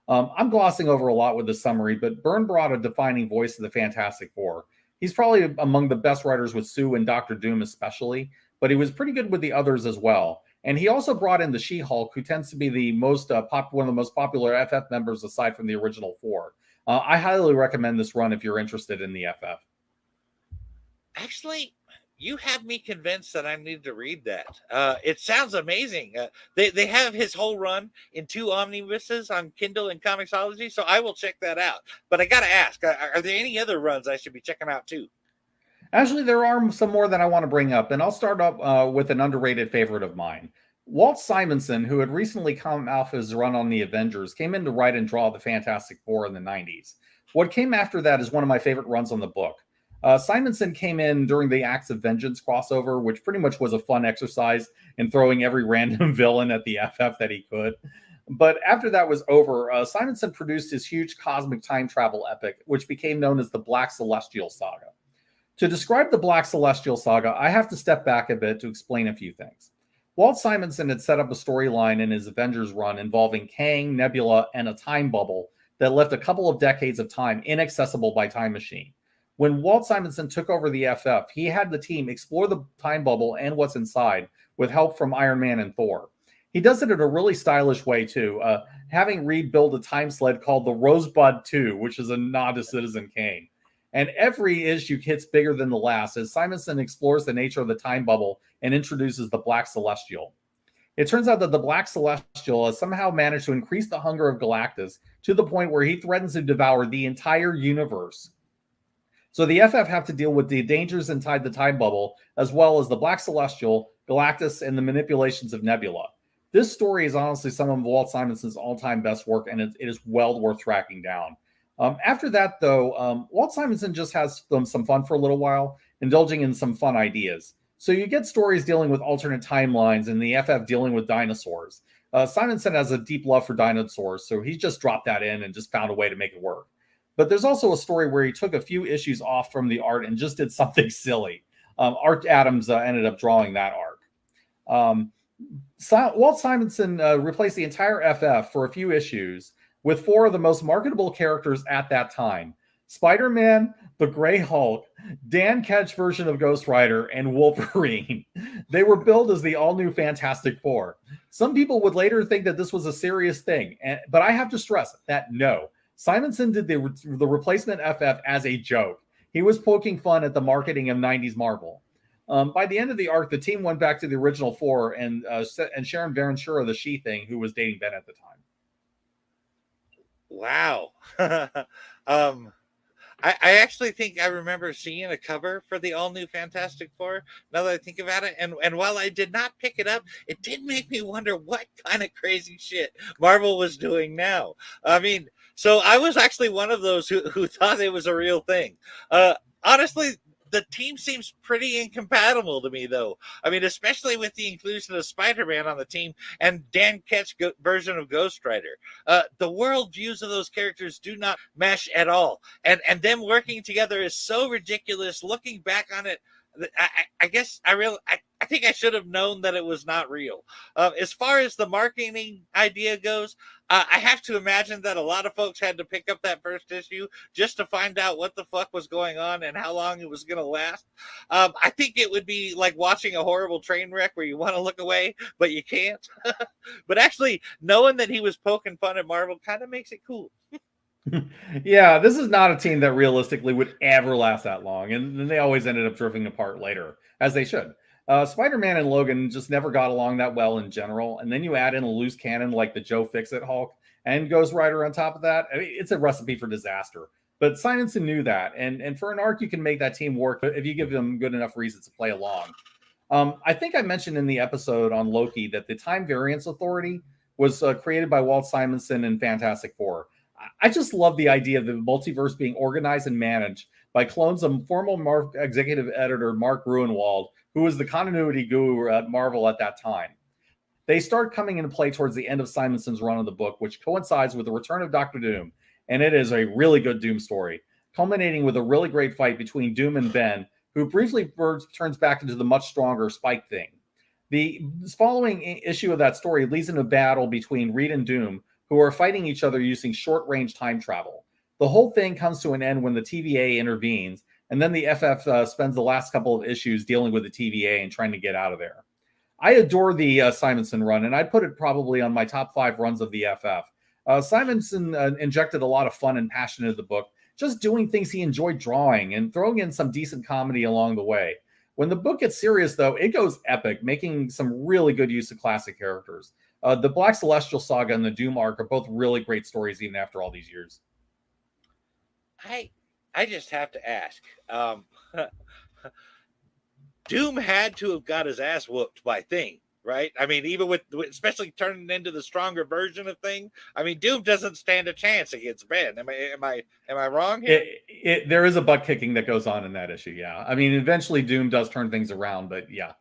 I'm glossing over a lot with the summary, but Byrne brought a defining voice to the Fantastic Four. He's probably among the best writers with Sue and Dr. Doom especially, but he was pretty good with the others as well. And he also brought in the She-Hulk, who tends to be the most one of the most popular FF members aside from the original four. I highly recommend this run if you're interested in the FF. Actually, you have me convinced that I need to read that. It sounds amazing. They have his whole run in 2 omnibuses on Kindle and Comixology, so I will check that out. But I got to ask, are there any other runs I should be checking out too? Actually, there are some more that I want to bring up, and I'll start up with an underrated favorite of mine. Walt Simonson, who had recently come off his run on the Avengers, came in to write and draw the Fantastic Four in the 90s. What came after that is one of my favorite runs on the book. Simonson came in during the Acts of Vengeance crossover, which pretty much was a fun exercise in throwing every random villain at the FF that he could. But after that was over, Simonson produced his huge cosmic time travel epic, which became known as the Black Celestial Saga. To describe the Black Celestial saga, I have to step back a bit to explain a few things. Walt Simonson had set up a storyline in his Avengers run involving Kang, Nebula, and a time bubble that left a couple of decades of time inaccessible by Time Machine. When Walt Simonson took over the FF, he had the team explore the time bubble and what's inside with help from Iron Man and Thor. He does it in a really stylish way, too, having Reed build a time sled called the Rosebud 2, which is a nod to Citizen Kane. And every issue hits bigger than the last as Simonson explores the nature of the time bubble and introduces the Black Celestial. It turns out that the Black Celestial has somehow managed to increase the hunger of Galactus to the point where he threatens to devour the entire universe. So the FF have to deal with the dangers inside the time bubble, as well as the Black Celestial, Galactus, and the manipulations of Nebula. This story is honestly some of Walt Simonson's all-time best work, and it is well worth tracking down. After that, though, Walt Simonson just has some fun for a little while, indulging in some fun ideas. So you get stories dealing with alternate timelines and the FF dealing with dinosaurs. Simonson has a deep love for dinosaurs, so he just dropped that in and just found a way to make it work. But there's also a story where he took a few issues off from the art and just did something silly. Art Adams ended up drawing that arc. Walt Simonson replaced the entire FF for a few issues with 4 of the most marketable characters at that time: Spider-Man, the Grey Hulk, Dan Ketch version of Ghost Rider, and Wolverine. They were billed as the all-new Fantastic Four. Some people would later think that this was a serious thing, but I have to stress that no. Simonson did the replacement FF as a joke. He was poking fun at the marketing of 90s Marvel. By the end of the arc, the team went back to the original 4 and Sharon Ventura, the She-Thing, who was dating Ben at the time. Wow. I actually think I remember seeing a cover for the all-new Fantastic Four, now that I think about it. And while I did not pick it up, it did make me wonder what kind of crazy shit Marvel was doing now. I mean, so I was actually one of those who thought it was a real thing. Honestly, the team seems pretty incompatible to me, though. I mean, especially with the inclusion of Spider-Man on the team and Dan Ketch version of Ghost Rider. The world views of those characters do not mesh at all. And them working together is so ridiculous. Looking back on it, I guess I think I should have known that it was not real. As far as the marketing idea goes, I have to imagine that a lot of folks had to pick up that first issue just to find out what the fuck was going on and how long it was going to last. I think it would be like watching a horrible train wreck where you want to look away, but you can't. But actually, knowing that he was poking fun at Marvel kind of makes it cool. Yeah, this is not a team that realistically would ever last that long, and then they always ended up drifting apart later, as they should. Spider-Man and Logan just never got along that well in general, and then you add in a loose cannon like the Joe Fix-It Hulk and Ghost Rider on top of that. I mean, it's a recipe for disaster. But Simonson knew that, and for an arc, you can make that team work if you give them good enough reasons to play along. I think I mentioned in the episode on Loki that the Time Variance Authority was created by Walt Simonson and Fantastic Four. I just love the idea of the multiverse being organized and managed by clones of former executive editor Mark Gruenwald, who was the continuity guru at Marvel at that time. They start coming into play towards the end of Simonson's run of the book, which coincides with the return of Dr. Doom, and it is a really good Doom story, culminating with a really great fight between Doom and Ben, who briefly turns back into the much stronger Spike Thing. The following issue of that story leads into a battle between Reed and Doom, who are fighting each other using short-range time travel. The whole thing comes to an end when the TVA intervenes, and then the FF spends the last couple of issues dealing with the TVA and trying to get out of there. I adore the Simonson run, and I'd put it probably on my top 5 runs of the FF. Simonson injected a lot of fun and passion into the book, just doing things he enjoyed drawing and throwing in some decent comedy along the way. When the book gets serious, though, it goes epic, making some really good use of classic characters. The Black Celestial Saga and the Doom arc are both really great stories even after all these years. I just have to ask. Doom had to have got his ass whooped by Thing, right? I mean, even with especially turning into the stronger version of Thing. I mean, Doom doesn't stand a chance against Ben. Am I wrong here? There is a butt kicking that goes on in that issue. Yeah, I mean, eventually Doom does turn things around, but yeah.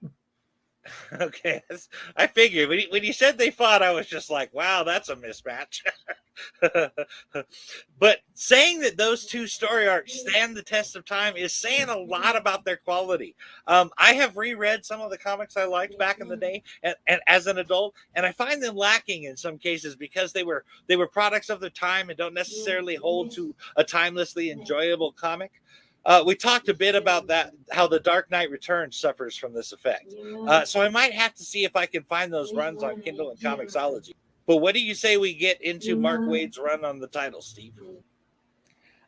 Okay, I figured when you said they fought, I was just like, wow, that's a mismatch. But saying that those two story arcs stand the test of time is saying a lot about their quality. I have reread some of the comics I liked back in the day, and as an adult, and I find them lacking in some cases because they were products of their time and don't necessarily hold to a timelessly enjoyable comic. We talked a bit about that, how The Dark Knight Returns suffers from this effect. So I might have to see if I can find those runs on Kindle and Comixology. But what do you say we get into Mark Waid's run on the title, Steve?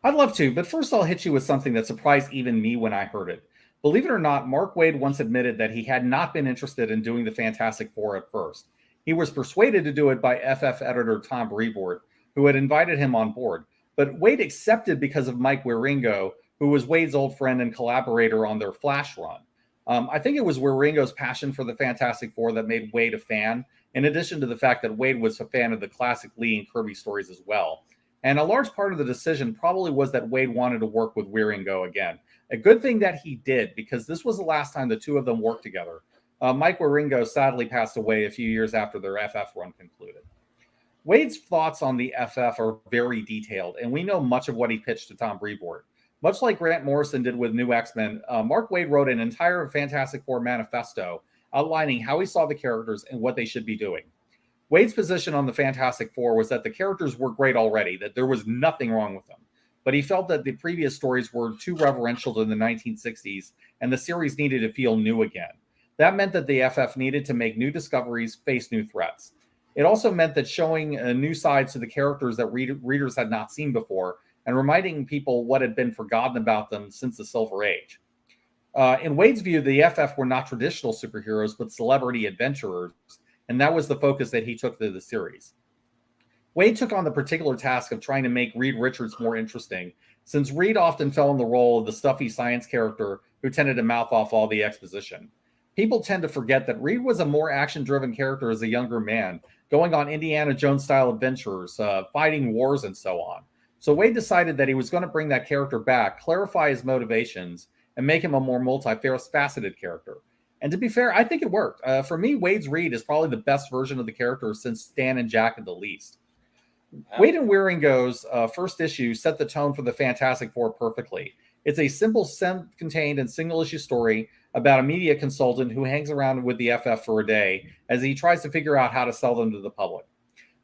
I'd love to, but first I'll hit you with something that surprised even me when I heard it. Believe it or not, Mark Waid once admitted that he had not been interested in doing the Fantastic Four at first. He was persuaded to do it by FF editor Tom Brevoort, who had invited him on board. But Waid accepted because of Mike Wieringo, who was Waid's old friend and collaborator on their Flash run. I think it was Wieringo's passion for the Fantastic Four that made Waid a fan, in addition to the fact that Waid was a fan of the classic Lee and Kirby stories as well. And a large part of the decision probably was that Waid wanted to work with Wieringo again. A good thing that he did, because this was the last time the two of them worked together. Mike Wieringo sadly passed away a few years after their FF run concluded. Waid's thoughts on the FF are very detailed, and we know much of what he pitched to Tom Brevoort. Much like Grant Morrison did with New X-Men, Mark Waid wrote an entire Fantastic Four manifesto outlining how he saw the characters and what they should be doing. Waid's position on the Fantastic Four was that the characters were great already, that there was nothing wrong with them. But he felt that the previous stories were too reverential to the 1960s, and the series needed to feel new again. That meant that the FF needed to make new discoveries, face new threats. It also meant that showing new sides to the characters that readers had not seen before, and reminding people what had been forgotten about them since the Silver Age. In Waid's view, the FF were not traditional superheroes, but celebrity adventurers, and that was the focus that he took to the series. Waid took on the particular task of trying to make Reed Richards more interesting, since Reed often fell in the role of the stuffy science character who tended to mouth off all the exposition. People tend to forget that Reed was a more action-driven character as a younger man, going on Indiana Jones-style adventures, fighting wars, and so on. So Waid decided that he was going to bring that character back, clarify his motivations, and make him a more multifaceted character. And to be fair, I think it worked. For me, Waid's Reed is probably the best version of the character since Stan and Jack at the least. Waid and Wieringo's first issue set the tone for the Fantastic Four perfectly. It's a simple, self-contained, and single-issue story about a media consultant who hangs around with the FF for a day as he tries to figure out how to sell them to the public.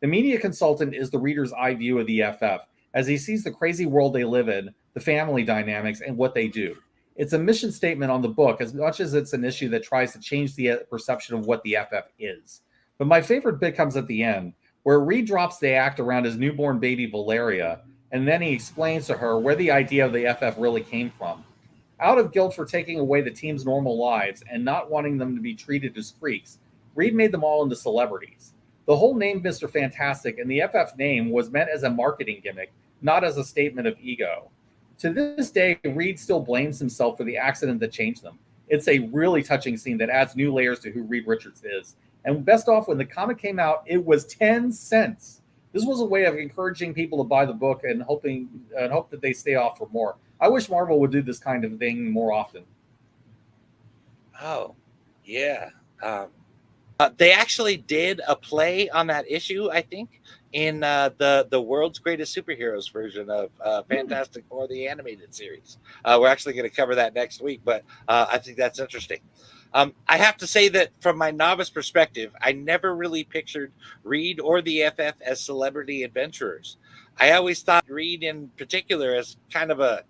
The media consultant is the reader's eye view of the FF, as he sees the crazy world they live in, the family dynamics, and what they do. It's a mission statement on the book as much as it's an issue that tries to change the perception of what the FF is. But my favorite bit comes at the end, where Reed drops the act around his newborn baby Valeria, and then he explains to her where the idea of the FF really came from. Out of guilt for taking away the team's normal lives and not wanting them to be treated as freaks, Reed made them all into celebrities. The whole name Mr. Fantastic and the FF name was meant as a marketing gimmick, not as a statement of ego. To this day, Reed still blames himself for the accident that changed them. It's a really touching scene that adds new layers to who Reed Richards is. And best off, when the comic came out, it was 10 cents. This was a way of encouraging people to buy the book and hope that they stay off for more. I wish Marvel would do this kind of thing more often. Oh, yeah. They actually did a play on that issue, I think, in the World's Greatest Superheroes version of Fantastic Four, the animated series. We're actually going to cover that next week, but I think that's interesting. I have to say that from my novice perspective, I never really pictured Reed or the FF as celebrity adventurers. I always thought Reed in particular as kind of a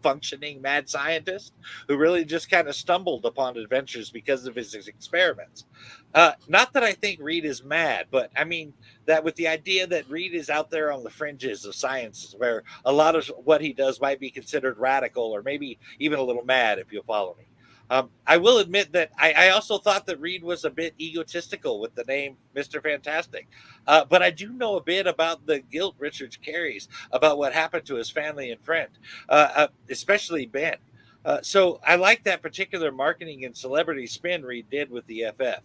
functioning mad scientist who really just kind of stumbled upon adventures because of his experiments. Not that I think Reed is mad, but I mean that with the idea that Reed is out there on the fringes of sciences where a lot of what he does might be considered radical or maybe even a little mad, if you'll follow me. I will admit that I also thought that Reed was a bit egotistical with the name Mr. Fantastic. But I do know a bit about the guilt Richards carries about what happened to his family and friend, especially Ben. So I like that particular marketing and celebrity spin Reed did with the FF.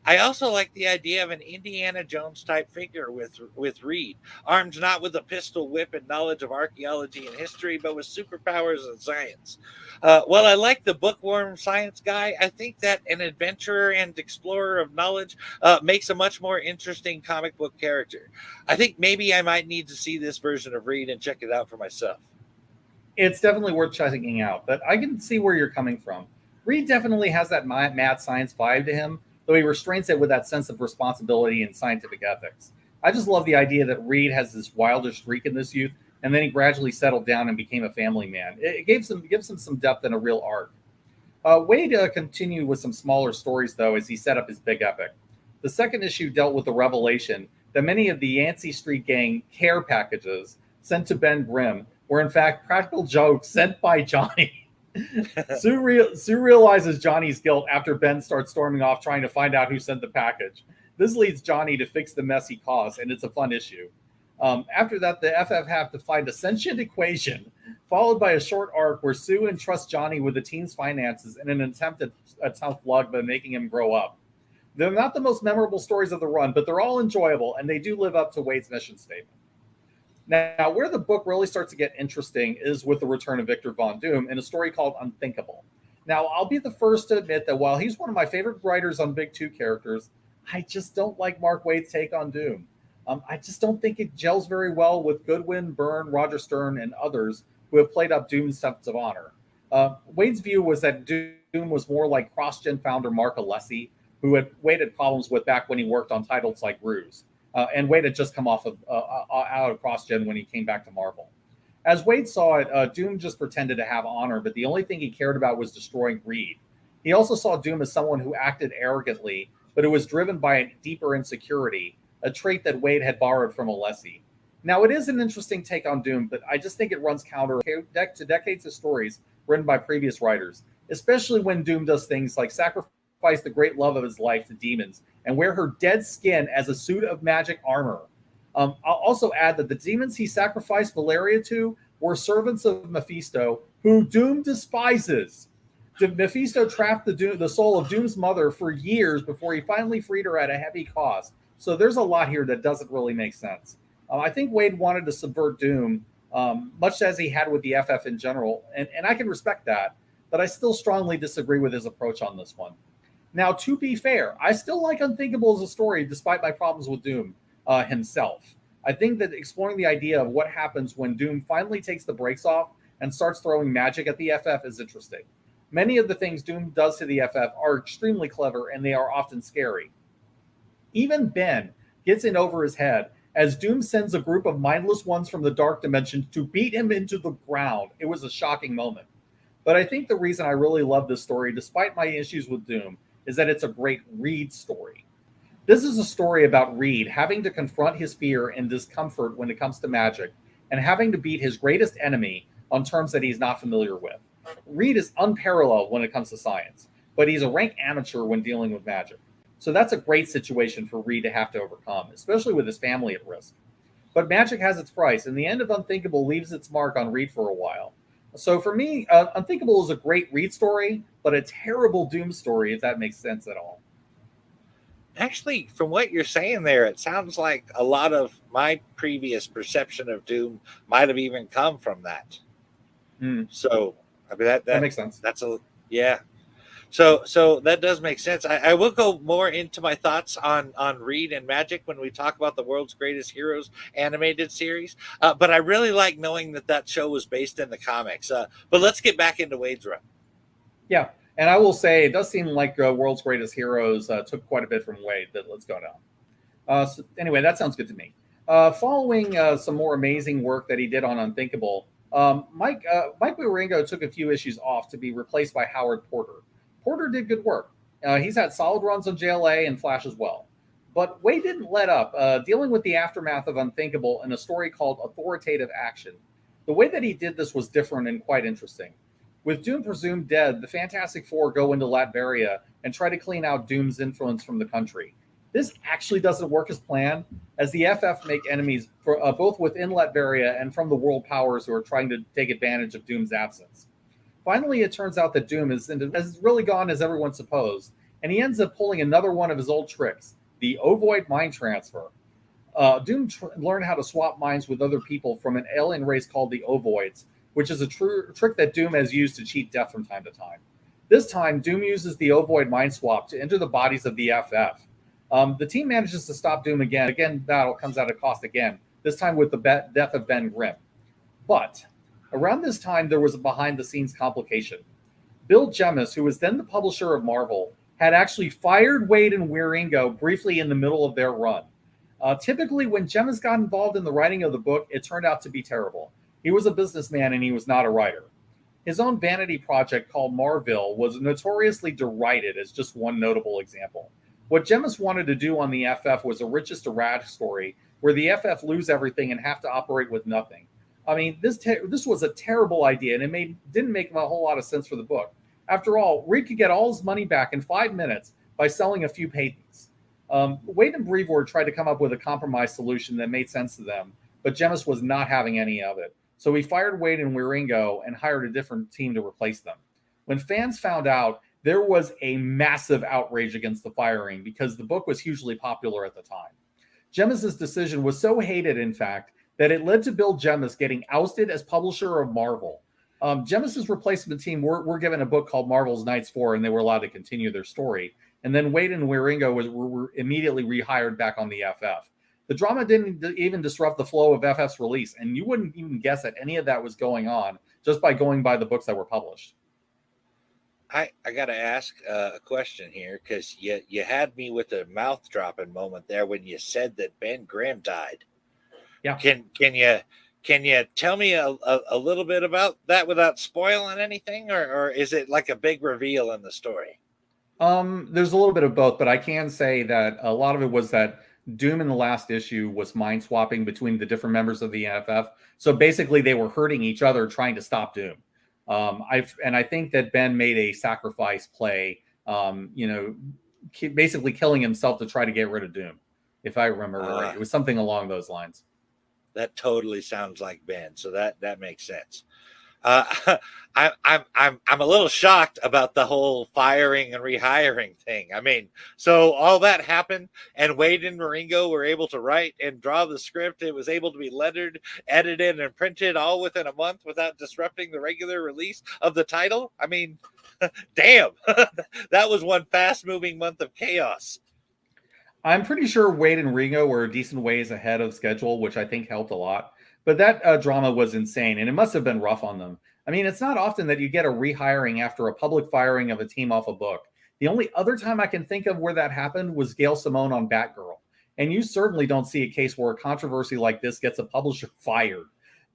I also like the idea of an Indiana Jones type figure with Reed, armed not with a pistol whip and knowledge of archaeology and history, but with superpowers and science. While I like the bookworm science guy, I think that an adventurer and explorer of knowledge makes a much more interesting comic book character. I think maybe I might need to see this version of Reed and check it out for myself. It's definitely worth checking out, but I can see where you're coming from. Reed definitely has that mad science vibe to him, though he restrains it with that sense of responsibility and scientific ethics. I just love the idea that Reed has this wilder streak in this youth, and then he gradually settled down and became a family man. It gives him some depth and a real arc. Wade continued with some smaller stories, though, as he set up his big epic. The second issue dealt with the revelation that many of the Yancey Street Gang care packages sent to Ben Grimm were in fact practical jokes sent by Johnny. Sue realizes Johnny's guilt after Ben starts storming off trying to find out who sent the package. This leads Johnny to fix the mess he caused, and it's a fun issue. After that, the FF have to find a sentient equation, followed by a short arc where Sue entrusts Johnny with the team's finances in an attempt at a tough lug by making him grow up. They're not the most memorable stories of the run, but they're all enjoyable, and they do live up to Wade's mission statement. Now, where the book really starts to get interesting is with the return of Victor Von Doom in a story called Unthinkable. Now, I'll be the first to admit that while he's one of my favorite writers on Big Two characters, I just don't like Mark Waid's take on Doom. I just don't think it gels very well with Goodwin, Byrne, Roger Stern, and others who have played up Doom's sense of honor. Waid's view was that Doom was more like CrossGen founder Mark Alessi, who Waid had problems with back when he worked on titles like Ruse. And Waid had just come off of out of CrossGen when he came back to Marvel. As Waid saw it, Doom just pretended to have honor, but the only thing he cared about was destroying Reed. He also saw Doom as someone who acted arrogantly, but who was driven by a deeper insecurity, a trait that Waid had borrowed from Alessi. Now, it is an interesting take on Doom, but I just think it runs counter to decades of stories written by previous writers, especially when Doom does things like sacrifice the great love of his life to demons and wear her dead skin as a suit of magic armor. I'll also add that the demons he sacrificed Valeria to were servants of Mephisto, who Doom despises. Mephisto trapped the soul of Doom's mother for years before he finally freed her at a heavy cost. So there's a lot here that doesn't really make sense. I think Waid wanted to subvert Doom, much as he had with the FF in general, and I can respect that, but I still strongly disagree with his approach on this one. Now, to be fair, I still like Unthinkable as a story, despite my problems with Doom himself. I think that exploring the idea of what happens when Doom finally takes the brakes off and starts throwing magic at the FF is interesting. Many of the things Doom does to the FF are extremely clever, and they are often scary. Even Ben gets in over his head as Doom sends a group of mindless ones from the Dark Dimension to beat him into the ground. It was a shocking moment. But I think the reason I really love this story, despite my issues with Doom, is that it's a great Reed story. This is a story about Reed having to confront his fear and discomfort when it comes to magic, and having to beat his greatest enemy on terms that he's not familiar with. Reed is unparalleled when it comes to science, but he's a rank amateur when dealing with magic. So that's a great situation for Reed to have to overcome, especially with his family at risk. But magic has its price, and the end of Unthinkable leaves its mark on Reed for a while. So for me, Unthinkable is a great Reed story, but a terrible Doom story, if that makes sense at all. Actually, from what you're saying there, it sounds like a lot of my previous perception of Doom might have even come from that. So, I mean, that makes sense. Yeah. So that does make sense. I will go more into my thoughts on Reed and magic when we talk about the World's Greatest Heroes animated series. But I really like knowing that show was based in the comics. But let's get back into Waid's run. Yeah, and I will say it does seem like World's Greatest Heroes took quite a bit from Waid. But let's go down. So anyway, that sounds good to me. Following some more amazing work that he did on Unthinkable, Mike Wieringo took a few issues off to be replaced by Howard Porter. Porter did good work. He's had solid runs on JLA and Flash as well. But Waid didn't let up, dealing with the aftermath of Unthinkable in a story called Authoritative Action. The way that he did this was different and quite interesting. With Doom presumed dead, the Fantastic Four go into Latveria and try to clean out Doom's influence from the country. This actually doesn't work as planned, as the FF make enemies both within Latveria and from the world powers who are trying to take advantage of Doom's absence. Finally, it turns out that Doom is as really gone as everyone supposed, and he ends up pulling another one of his old tricks, the ovoid mind transfer. Doom learned how to swap minds with other people from an alien race called the ovoids, which is a trick that Doom has used to cheat death from time to time. This time, Doom uses the ovoid mind swap to enter the bodies of the FF. The team manages to stop Doom again. Again, battle comes at a cost again, this time with the death of Ben Grimm. But around this time, there was a behind-the-scenes complication. Bill Jemas, who was then the publisher of Marvel, had actually fired Waid and Wieringo briefly in the middle of their run. Typically, when Jemas got involved in the writing of the book, it turned out to be terrible. He was a businessman and he was not a writer. His own vanity project called Marville was notoriously derided as just one notable example. What Jemas wanted to do on the FF was a richest to rad story where the FF lose everything and have to operate with nothing. I mean, this was a terrible idea, and it didn't make a whole lot of sense for the book. After all, Reed could get all his money back in 5 minutes by selling a few patents. Waid and Brevoort tried to come up with a compromise solution that made sense to them, but Jemas was not having any of it. So he fired Waid and Wieringo and hired a different team to replace them. When fans found out, there was a massive outrage against the firing because the book was hugely popular at the time. Jemas' decision was so hated, in fact, that it led to Bill Jemas getting ousted as publisher of Marvel. Jemas' replacement team were given a book called Marvel's Knights 4, and they were allowed to continue their story. And then Waid and Wieringo were immediately rehired back on the FF. The drama didn't even disrupt the flow of FF's release, and you wouldn't even guess that any of that was going on just by going by the books that were published. I got to ask a question here, because you had me with a mouth-dropping moment there when you said that Ben Grimm died. Yeah. Can you tell me a little bit about that without spoiling anything, or is it like a big reveal in the story? There's a little bit of both, but I can say that a lot of it was that Doom in the last issue was mind swapping between the different members of the FF. So basically, they were hurting each other trying to stop Doom. I think that Ben made a sacrifice play, basically killing himself to try to get rid of Doom, if I remember right. It was something along those lines. That totally sounds like Ben, so that makes sense. I'm a little shocked about the whole firing and rehiring thing. I mean, so all that happened, and Waid and Wieringo were able to write and draw the script. It was able to be lettered, edited, and printed all within a month without disrupting the regular release of the title. I mean, damn, that was one fast-moving month of chaos. I'm pretty sure Waid and Wieringo were a decent ways ahead of schedule, which I think helped a lot. But that drama was insane, and it must have been rough on them. I mean, it's not often that you get a rehiring after a public firing of a team off a book. The only other time I can think of where that happened was Gail Simone on Batgirl. And you certainly don't see a case where a controversy like this gets a publisher fired.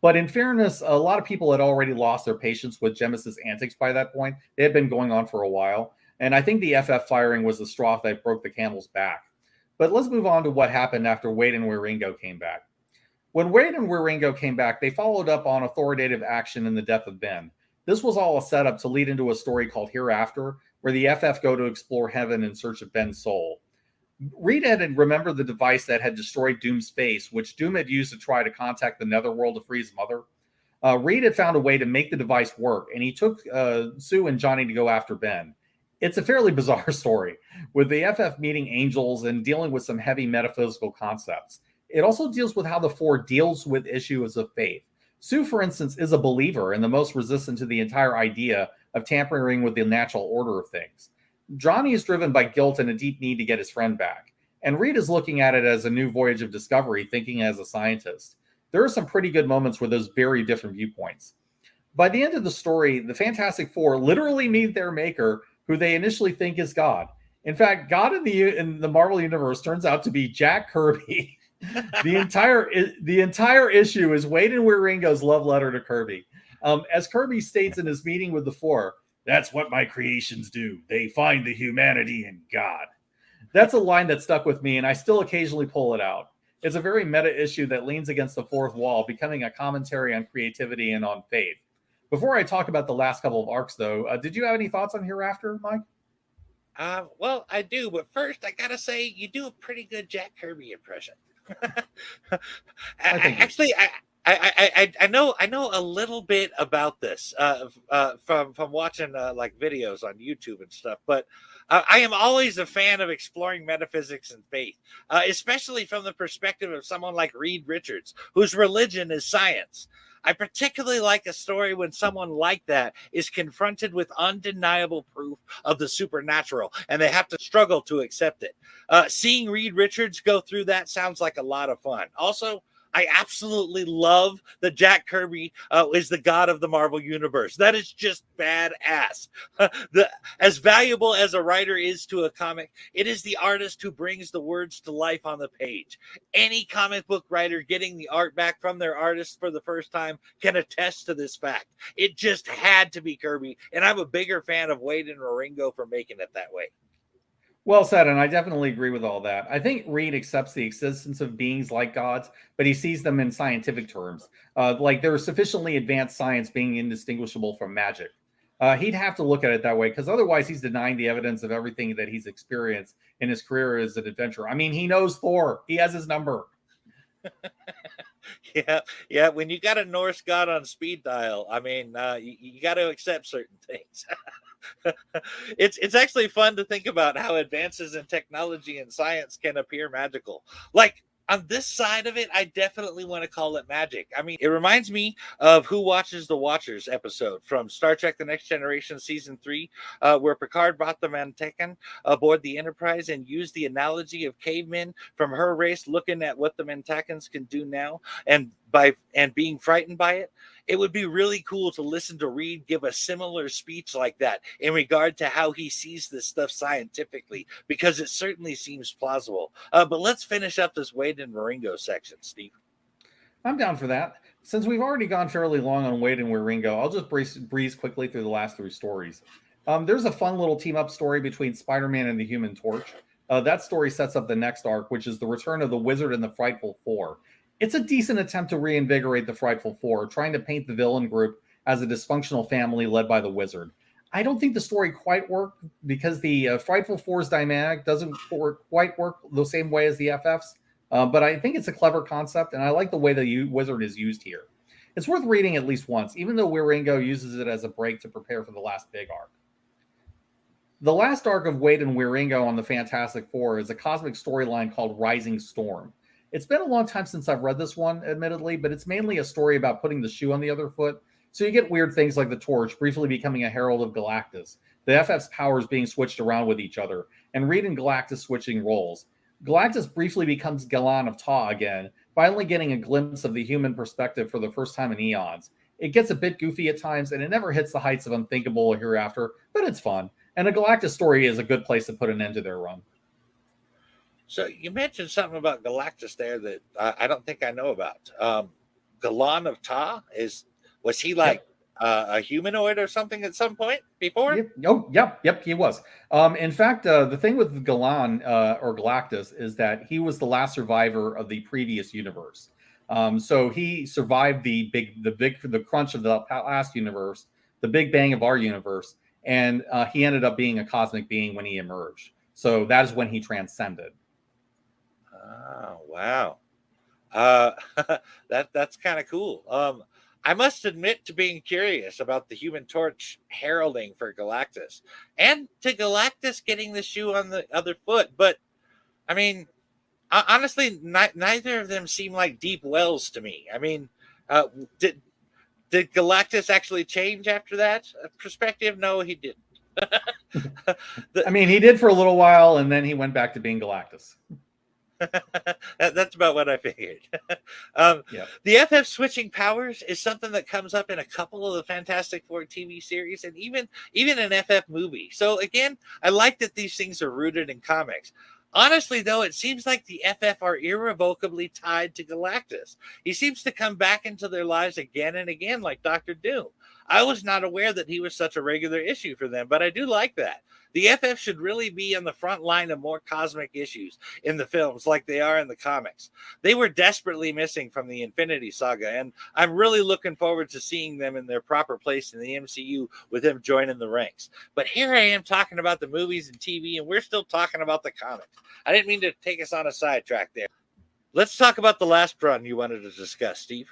But in fairness, a lot of people had already lost their patience with Jemas' antics by that point. They had been going on for a while. And I think the FF firing was the straw that broke the camel's back. But let's move on to what happened after Waid and Wieringo came back. When Waid and Wieringo came back, they followed up on authoritative action in the death of Ben. This was all a setup to lead into a story called Hereafter, where the FF go to explore heaven in search of Ben's soul. Reed had remembered the device that had destroyed Doom's face, which Doom had used to try to contact the Netherworld to free his mother. Reed had found a way to make the device work, and he took Sue and Johnny to go after Ben. It's a fairly bizarre story, with the FF meeting angels and dealing with some heavy metaphysical concepts. It also deals with how the Four deals with issues of faith. Sue, for instance, is a believer and the most resistant to the entire idea of tampering with the natural order of things. Johnny is driven by guilt and a deep need to get his friend back. And Reed is looking at it as a new voyage of discovery, thinking as a scientist. There are some pretty good moments with those very different viewpoints. By the end of the story, the Fantastic Four literally meet their maker, who they initially think is God. In fact, God in the Marvel Universe turns out to be Jack Kirby. The entire issue is Waid and Wieringo's love letter to Kirby. As Kirby states in his meeting with the Four, "That's what my creations do. They find the humanity in God." That's a line that stuck with me, and I still occasionally pull it out. It's a very meta issue that leans against the fourth wall, becoming a commentary on creativity and on faith. Before I talk about the last couple of arcs, though, did you have any thoughts on Hereafter, Mike? Well, I do, but first I gotta say you do a pretty good Jack Kirby impression. I know a little bit about this from watching like videos on YouTube and stuff, but I am always a fan of exploring metaphysics and faith, especially from the perspective of someone like Reed Richards, whose religion is science. I particularly like a story when someone like that is confronted with undeniable proof of the supernatural and they have to struggle to accept it. Seeing Reed Richards go through that sounds like a lot of fun. Also, I absolutely love that Jack Kirby is the god of the Marvel Universe. That is just badass. As valuable as a writer is to a comic, it is the artist who brings the words to life on the page. Any comic book writer getting the art back from their artist for the first time can attest to this fact. It just had to be Kirby, and I'm a bigger fan of Wade and Wieringo for making it that way. Well said, and I definitely agree with all that. I think Reed accepts the existence of beings like gods, but he sees them in scientific terms, like there's sufficiently advanced science being indistinguishable from magic. He'd have to look at it that way, because otherwise he's denying the evidence of everything that he's experienced in his career as an adventurer. I mean, he knows Thor. He has his number. Yeah. When you got a Norse god on speed dial, I mean, you got to accept certain things. It's actually fun to think about how advances in technology and science can appear magical. Like on this side of it, I definitely want to call it magic. I mean, it reminds me of Who Watches the Watchers episode from Star Trek The Next Generation Season 3, where Picard brought the Manticore aboard the Enterprise and used the analogy of cavemen from her race looking at what the Manticans can do now and being frightened by it. It would be really cool to listen to Reed give a similar speech like that in regard to how he sees this stuff scientifically, because it certainly seems plausible. But let's finish up this Wade and Wieringo section, Steve. I'm down for that. Since we've already gone fairly long on Wade and Wieringo, I'll just breeze quickly through the last three stories. There's a fun little team-up story between Spider-Man and the Human Torch. That story sets up the next arc, which is the return of the Wizard and the Frightful Four. It's a decent attempt to reinvigorate the Frightful Four, trying to paint the villain group as a dysfunctional family led by the Wizard. I don't think the story quite worked because the Frightful Four's dynamic doesn't quite work the same way as the FF's, but I think it's a clever concept, and I like the way the Wizard is used here. It's worth reading at least once, even though Wieringo uses it as a break to prepare for the last big arc. The last arc of Wade and Wieringo on the Fantastic Four is a cosmic storyline called Rising Storm. It's been a long time since I've read this one, admittedly, but it's mainly a story about putting the shoe on the other foot. So you get weird things like the Torch briefly becoming a herald of Galactus, the FF's powers being switched around with each other, and Reed and Galactus switching roles. Galactus briefly becomes Galan of Ta again, finally getting a glimpse of the human perspective for the first time in eons. It gets a bit goofy at times, and it never hits the heights of unthinkable hereafter, but it's fun. And a Galactus story is a good place to put an end to their run. So you mentioned something about Galactus there that I don't think I know about. Galan of Ta, was he like a humanoid or something at some point before? Yep, he was. In fact, the thing with Galan or Galactus is that he was the last survivor of the previous universe. So he survived the crunch of the last universe, the Big Bang of our universe, and he ended up being a cosmic being when he emerged. So that is when he transcended. Oh, wow. That's kind of cool. I must admit to being curious about the Human Torch heralding for Galactus and to Galactus getting the shoe on the other foot. But I mean, honestly, neither of them seem like deep wells to me. I mean, did Galactus actually change after that perspective? No, he didn't. I mean, he did for a little while, and then he went back to being Galactus. That's about what I figured. The FF switching powers is something that comes up in a couple of the Fantastic Four TV series and even an FF movie. So again, I like that these things are rooted in comics. Honestly, though, it seems like the FF are irrevocably tied to Galactus. He seems to come back into their lives again and again, like Dr. Doom. I was not aware that he was such a regular issue for them, but I do like that. The FF should really be on the front line of more cosmic issues in the films like they are in the comics. They were desperately missing from the Infinity Saga, and I'm really looking forward to seeing them in their proper place in the MCU with them joining the ranks. But here I am talking about the movies and TV, and we're still talking about the comics. I didn't mean to take us on a sidetrack there. Let's talk about the last run you wanted to discuss, Steve.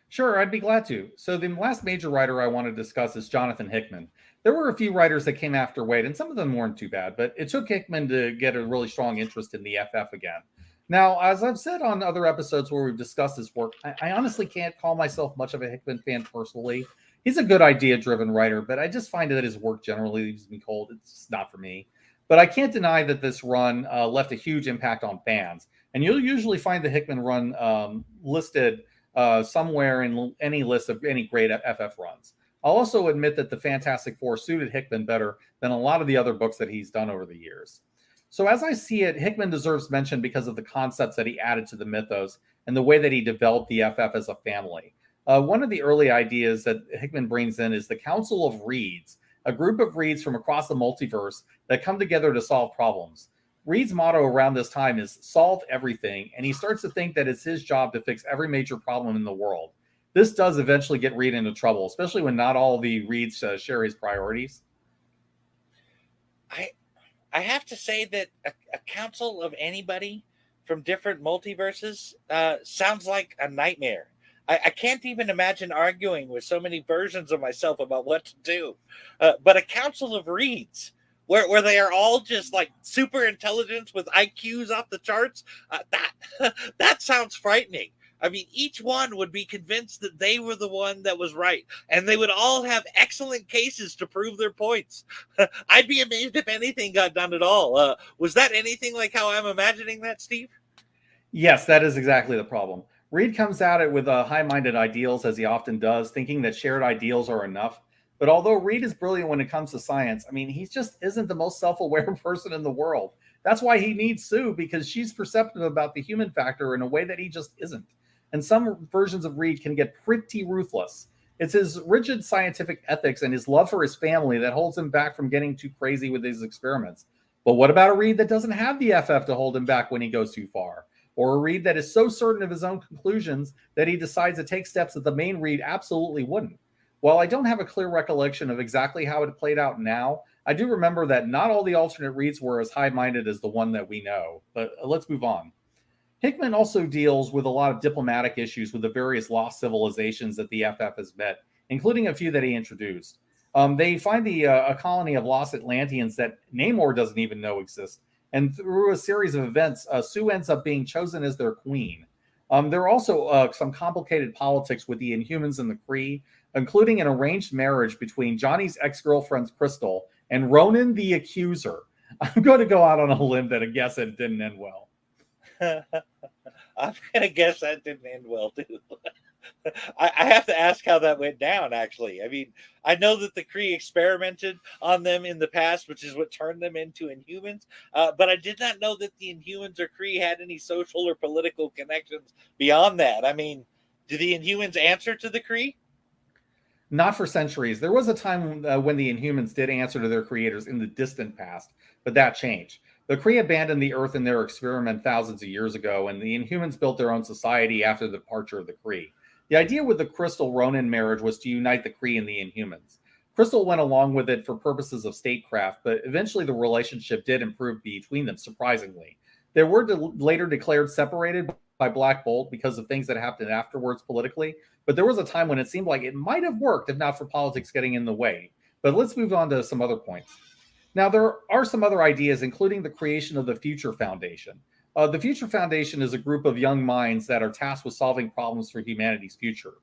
Sure, I'd be glad to. So the last major writer I want to discuss is Jonathan Hickman. There were a few writers that came after Wade, and some of them weren't too bad, but it took Hickman to get a really strong interest in the FF again. Now, as I've said on other episodes where we've discussed his work, I honestly can't call myself much of a Hickman fan personally. He's a good idea-driven writer, but I just find that his work generally leaves me cold. It's just not for me. But I can't deny that this run left a huge impact on fans. And you'll usually find the Hickman run listed somewhere in any list of any great FF runs. I'll also admit that the Fantastic Four suited Hickman better than a lot of the other books that he's done over the years. So as I see it, Hickman deserves mention because of the concepts that he added to the mythos and the way that he developed the FF as a family. One of the early ideas that Hickman brings in is the Council of Reeds, a group of Reeds from across the multiverse that come together to solve problems. Reed's motto around this time is solve everything, and he starts to think that it's his job to fix every major problem in the world. This does eventually get Reed into trouble, especially when not all the Reeds share his priorities. I have to say that a council of anybody from different multiverses sounds like a nightmare. I can't even imagine arguing with so many versions of myself about what to do. But a council of Reeds, where they are all just like super intelligence with IQs off the charts, that sounds frightening. I mean, each one would be convinced that they were the one that was right, and they would all have excellent cases to prove their points. I'd be amazed if anything got done at all. Was that anything like how I'm imagining that, Steve? Yes, that is exactly the problem. Reed comes at it with high-minded ideals, as he often does, thinking that shared ideals are enough. But although Reed is brilliant when it comes to science, I mean, he just isn't the most self-aware person in the world. That's why he needs Sue, because she's perceptive about the human factor in a way that he just isn't. And some versions of Reed can get pretty ruthless. It's his rigid scientific ethics and his love for his family that holds him back from getting too crazy with his experiments. But what about a Reed that doesn't have the FF to hold him back when he goes too far? Or a Reed that is so certain of his own conclusions that he decides to take steps that the main Reed absolutely wouldn't? While I don't have a clear recollection of exactly how it played out now, I do remember that not all the alternate Reeds were as high-minded as the one that we know. But let's move on. Hickman also deals with a lot of diplomatic issues with the various lost civilizations that the FF has met, including a few that he introduced. They find a colony of lost Atlanteans that Namor doesn't even know exist. And through a series of events, Sue ends up being chosen as their queen. There are also some complicated politics with the Inhumans and the Kree, including an arranged marriage between Johnny's ex-girlfriend Crystal and Ronan the Accuser. I'm going to go out on a limb that I guess it didn't end well. I'm going to guess that didn't end well, too. I have to ask how that went down, actually. I mean, I know that the Kree experimented on them in the past, which is what turned them into Inhumans, but I did not know that the Inhumans or Kree had any social or political connections beyond that. I mean, do the Inhumans answer to the Kree? Not for centuries. There was a time when the Inhumans did answer to their creators in the distant past, but that changed. The Kree abandoned the Earth in their experiment thousands of years ago, and the Inhumans built their own society after the departure of the Kree. The idea with the Crystal Ronan marriage was to unite the Kree and the Inhumans. Crystal went along with it for purposes of statecraft, but eventually the relationship did improve between them, surprisingly. They were later declared separated by Black Bolt because of things that happened afterwards politically, but there was a time when it seemed like it might have worked if not for politics getting in the way. But let's move on to some other points. Now, there are some other ideas, including the creation of the Future Foundation. The Future Foundation is a group of young minds that are tasked with solving problems for humanity's future.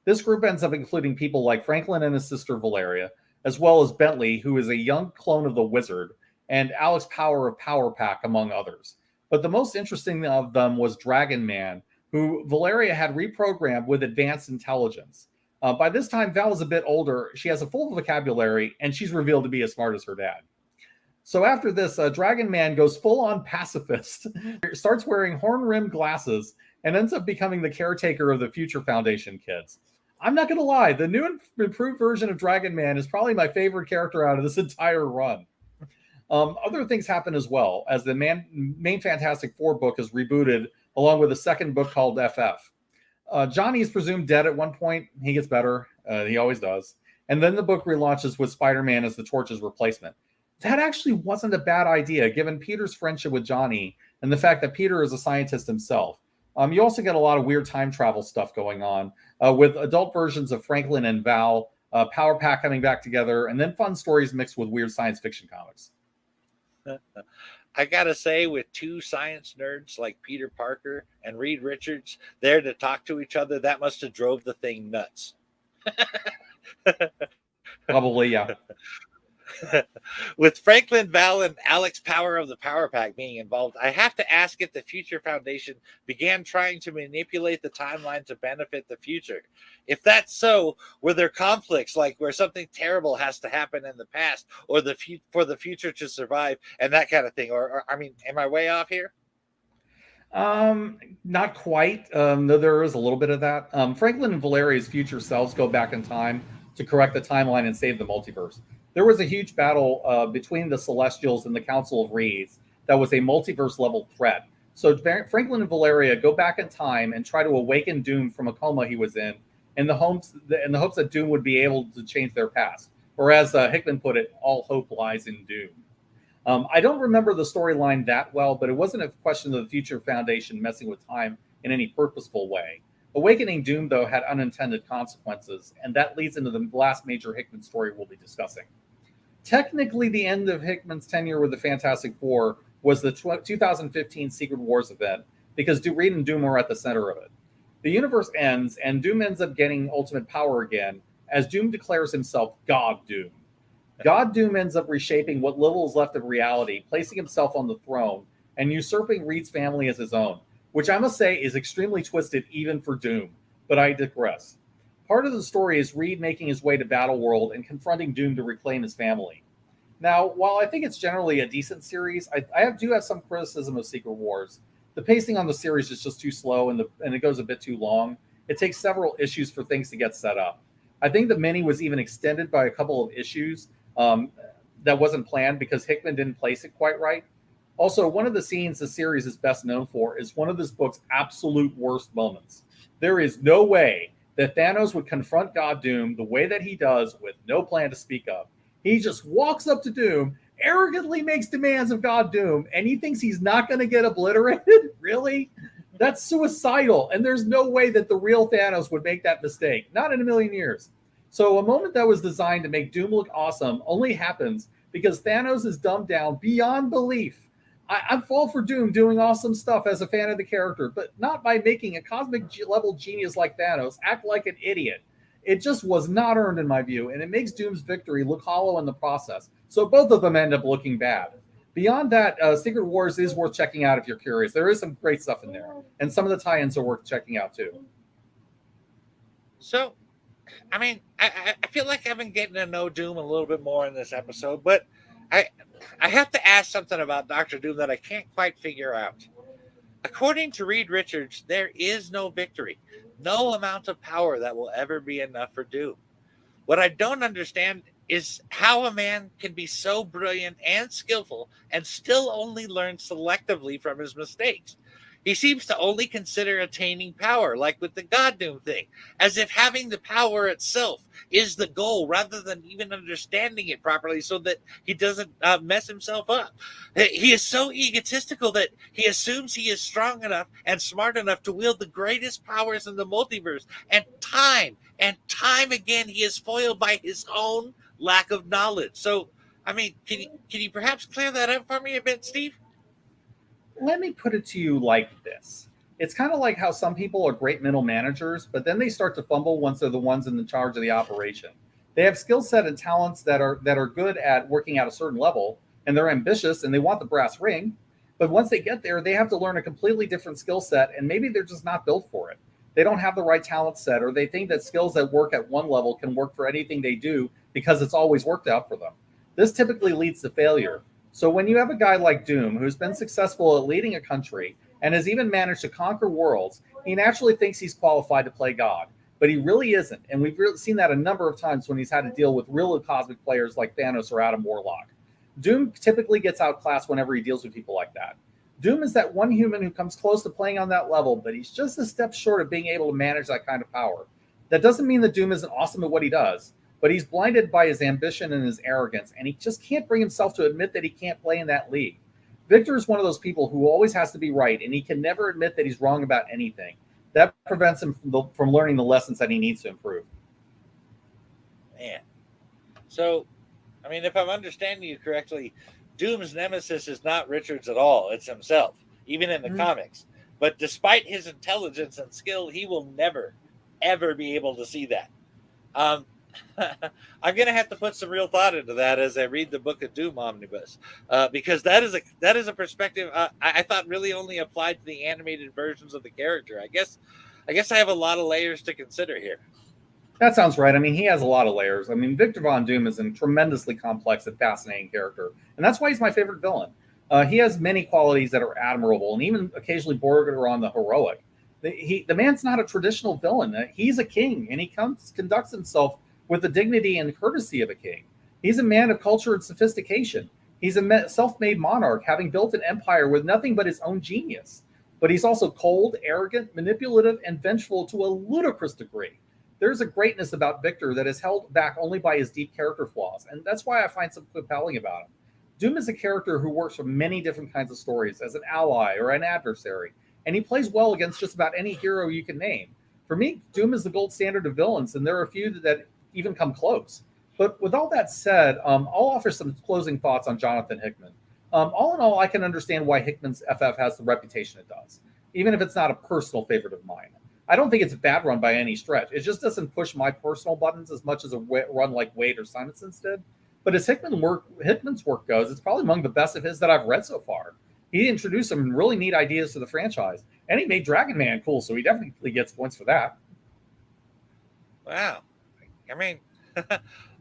This group ends up including people like Franklin and his sister Valeria, as well as Bentley, who is a young clone of the Wizard, and Alex Power of Power Pack, among others. But the most interesting of them was Dragon Man, who Valeria had reprogrammed with advanced intelligence. By this time, Val is a bit older. She has a full vocabulary, and she's revealed to be as smart as her dad. So after this, Dragon Man goes full-on pacifist, starts wearing horn-rimmed glasses, and ends up becoming the caretaker of the Future Foundation kids. I'm not going to lie, the new improved version of Dragon Man is probably my favorite character out of this entire run. Other things happen as well, as the main Fantastic Four book is rebooted, along with a second book called FF. Johnny is presumed dead at one point. He gets better. He always does. And then the book relaunches with Spider-Man as the Torch's replacement. That actually wasn't a bad idea, given Peter's friendship with Johnny and the fact that Peter is a scientist himself. You also get a lot of weird time travel stuff going on with adult versions of Franklin and Val, Power Pack coming back together, and then fun stories mixed with weird science fiction comics. I gotta say, with two science nerds like Peter Parker and Reed Richards there to talk to each other, that must have drove the thing nuts. Probably, yeah. With Franklin, Val, and Alex Power of the Power Pack being involved, I have to ask if the Future Foundation began trying to manipulate the timeline to benefit the future. If that's so, were there conflicts, like where something terrible has to happen in the past, or for the future to survive, and that kind of thing? Or I mean, am I way off here? Not quite. Though there is a little bit of that. Franklin and Valeria's future selves go back in time to correct the timeline and save the multiverse. There was a huge battle between the Celestials and the Council of Reeds that was a multiverse level threat. So Franklin and Valeria go back in time and try to awaken Doom from a coma he was in the hopes that Doom would be able to change their past. Or as Hickman put it, all hope lies in Doom. I don't remember the storyline that well, but it wasn't a question of the Future Foundation messing with time in any purposeful way. Awakening Doom, though, had unintended consequences, and that leads into the last major Hickman story we'll be discussing. Technically, the end of Hickman's tenure with the Fantastic Four was the 2015 Secret Wars event, because Reed and Doom are at the center of it. The universe ends, and Doom ends up getting ultimate power again, as Doom declares himself God Doom. God Doom ends up reshaping what little is left of reality, placing himself on the throne, and usurping Reed's family as his own, which I must say is extremely twisted even for Doom, but I digress. Part of the story is Reed making his way to Battleworld and confronting Doom to reclaim his family. Now, while I think it's generally a decent series, I do have some criticism of Secret Wars. The pacing on the series is just too slow, and it goes a bit too long. It takes several issues for things to get set up. I think the mini was even extended by a couple of issues that wasn't planned because Hickman didn't place it quite right. Also, one of the scenes the series is best known for is one of this book's absolute worst moments. There is no way that Thanos would confront God Doom the way that he does with no plan to speak of. He just walks up to Doom, arrogantly makes demands of God Doom, and he thinks he's not going to get obliterated? Really? That's suicidal, and there's no way that the real Thanos would make that mistake. Not in a million years. So a moment that was designed to make Doom look awesome only happens because Thanos is dumbed down beyond belief. I'm full for Doom doing awesome stuff as a fan of the character, but not by making a cosmic level genius like Thanos act like an idiot. It just was not earned in my view, and it makes Doom's victory look hollow in the process. So both of them end up looking bad. Beyond that, Secret Wars is worth checking out if you're curious. There is some great stuff in there, and some of the tie-ins are worth checking out too. So, I mean, I feel like I've been getting to know Doom a little bit more in this episode, but I have to ask something about Dr. Doom that I can't quite figure out. According to Reed Richards, there is no victory, no amount of power that will ever be enough for Doom. What I don't understand is how a man can be so brilliant and skillful and still only learn selectively from his mistakes. He seems to only consider attaining power, like with the God Doom thing, as if having the power itself is the goal rather than even understanding it properly so that he doesn't mess himself up. He is so egotistical that he assumes he is strong enough and smart enough to wield the greatest powers in the multiverse, and time again he is foiled by his own lack of knowledge. So, I mean, can you perhaps clear that up for me a bit, Steve? Let me put it to you like this. It's kind of like how some people are great middle managers, but then they start to fumble once they're the ones in charge of the operation. They have skill set and talents that are good at working at a certain level, and they're ambitious and they want the brass ring. But once they get there, they have to learn a completely different skill set, and maybe they're just not built for it. They don't have the right talent set, or they think that skills that work at one level can work for anything they do because it's always worked out for them. This typically leads to failure. So when you have a guy like Doom, who's been successful at leading a country and has even managed to conquer worlds, he naturally thinks he's qualified to play God, but he really isn't. And we've seen that a number of times when he's had to deal with real cosmic players like Thanos or Adam Warlock. Doom typically gets outclassed whenever he deals with people like that. Doom is that one human who comes close to playing on that level, but he's just a step short of being able to manage that kind of power. That doesn't mean that Doom isn't awesome at what he does, but he's blinded by his ambition and his arrogance, and he just can't bring himself to admit that he can't play in that league. Victor is one of those people who always has to be right, and he can never admit that he's wrong about anything. That prevents him from learning the lessons that he needs to improve. Man. So, I mean, if I'm understanding you correctly, Doom's nemesis is not Richards at all. It's himself, even in the comics. But despite his intelligence and skill, he will never, ever be able to see that. I'm going to have to put some real thought into that as I read the Book of Doom omnibus, because that is a perspective I thought really only applied to the animated versions of the character. I guess I have a lot of layers to consider here. That sounds right. I mean, he has a lot of layers. I mean, Victor Von Doom is a tremendously complex and fascinating character, and that's why he's my favorite villain. He has many qualities that are admirable, and even occasionally border on the heroic. The man's not a traditional villain. He's a king, and he conducts himself with the dignity and courtesy of a king. He's a man of culture and sophistication. He's a self-made monarch, having built an empire with nothing but his own genius. But he's also cold, arrogant, manipulative, and vengeful to a ludicrous degree. There's a greatness about Victor that is held back only by his deep character flaws, and that's why I find so compelling about him. Doom is a character who works for many different kinds of stories as an ally or an adversary, and he plays well against just about any hero you can name. For me, Doom is the gold standard of villains, and there are a few that even come close. But with all that said, I'll offer some closing thoughts on Jonathan Hickman. All in all, I can understand why Hickman's FF has the reputation it does, even if it's not a personal favorite of mine. I don't think it's a bad run by any stretch. It just doesn't push my personal buttons as much as a run like Wade or Simonson's did. But as Hickman's work goes, it's probably among the best of his that I've read so far. He introduced some really neat ideas to the franchise, and he made Dragon Man cool, so he definitely gets points for that. Wow. I mean,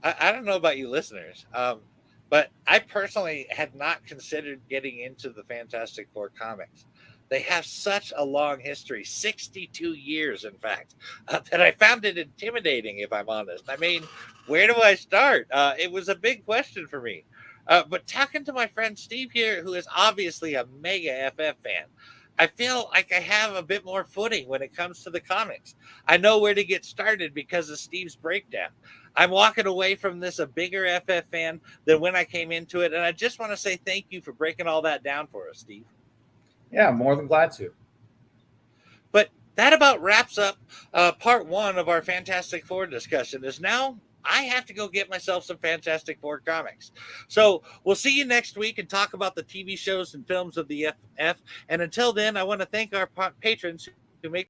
I don't know about you listeners, but I personally had not considered getting into the Fantastic Four comics. They have such a long history, 62 years, in fact, that I found it intimidating, if I'm honest. I mean, where do I start? It was a big question for me. But talking to my friend Steve here, who is obviously a mega FF fan, I feel like I have a bit more footing when it comes to the comics. I know where to get started because of Steve's breakdown. I'm walking away from this a bigger FF fan than when I came into it, and I just want to say thank you for breaking all that down for us, Steve. Yeah, I'm more than glad to. But that about wraps up part one of our Fantastic Four discussion. Is now I have to go get myself some Fantastic Four comics. So we'll see you next week and talk about the TV shows and films of the FF. And until then, I want to thank our patrons who make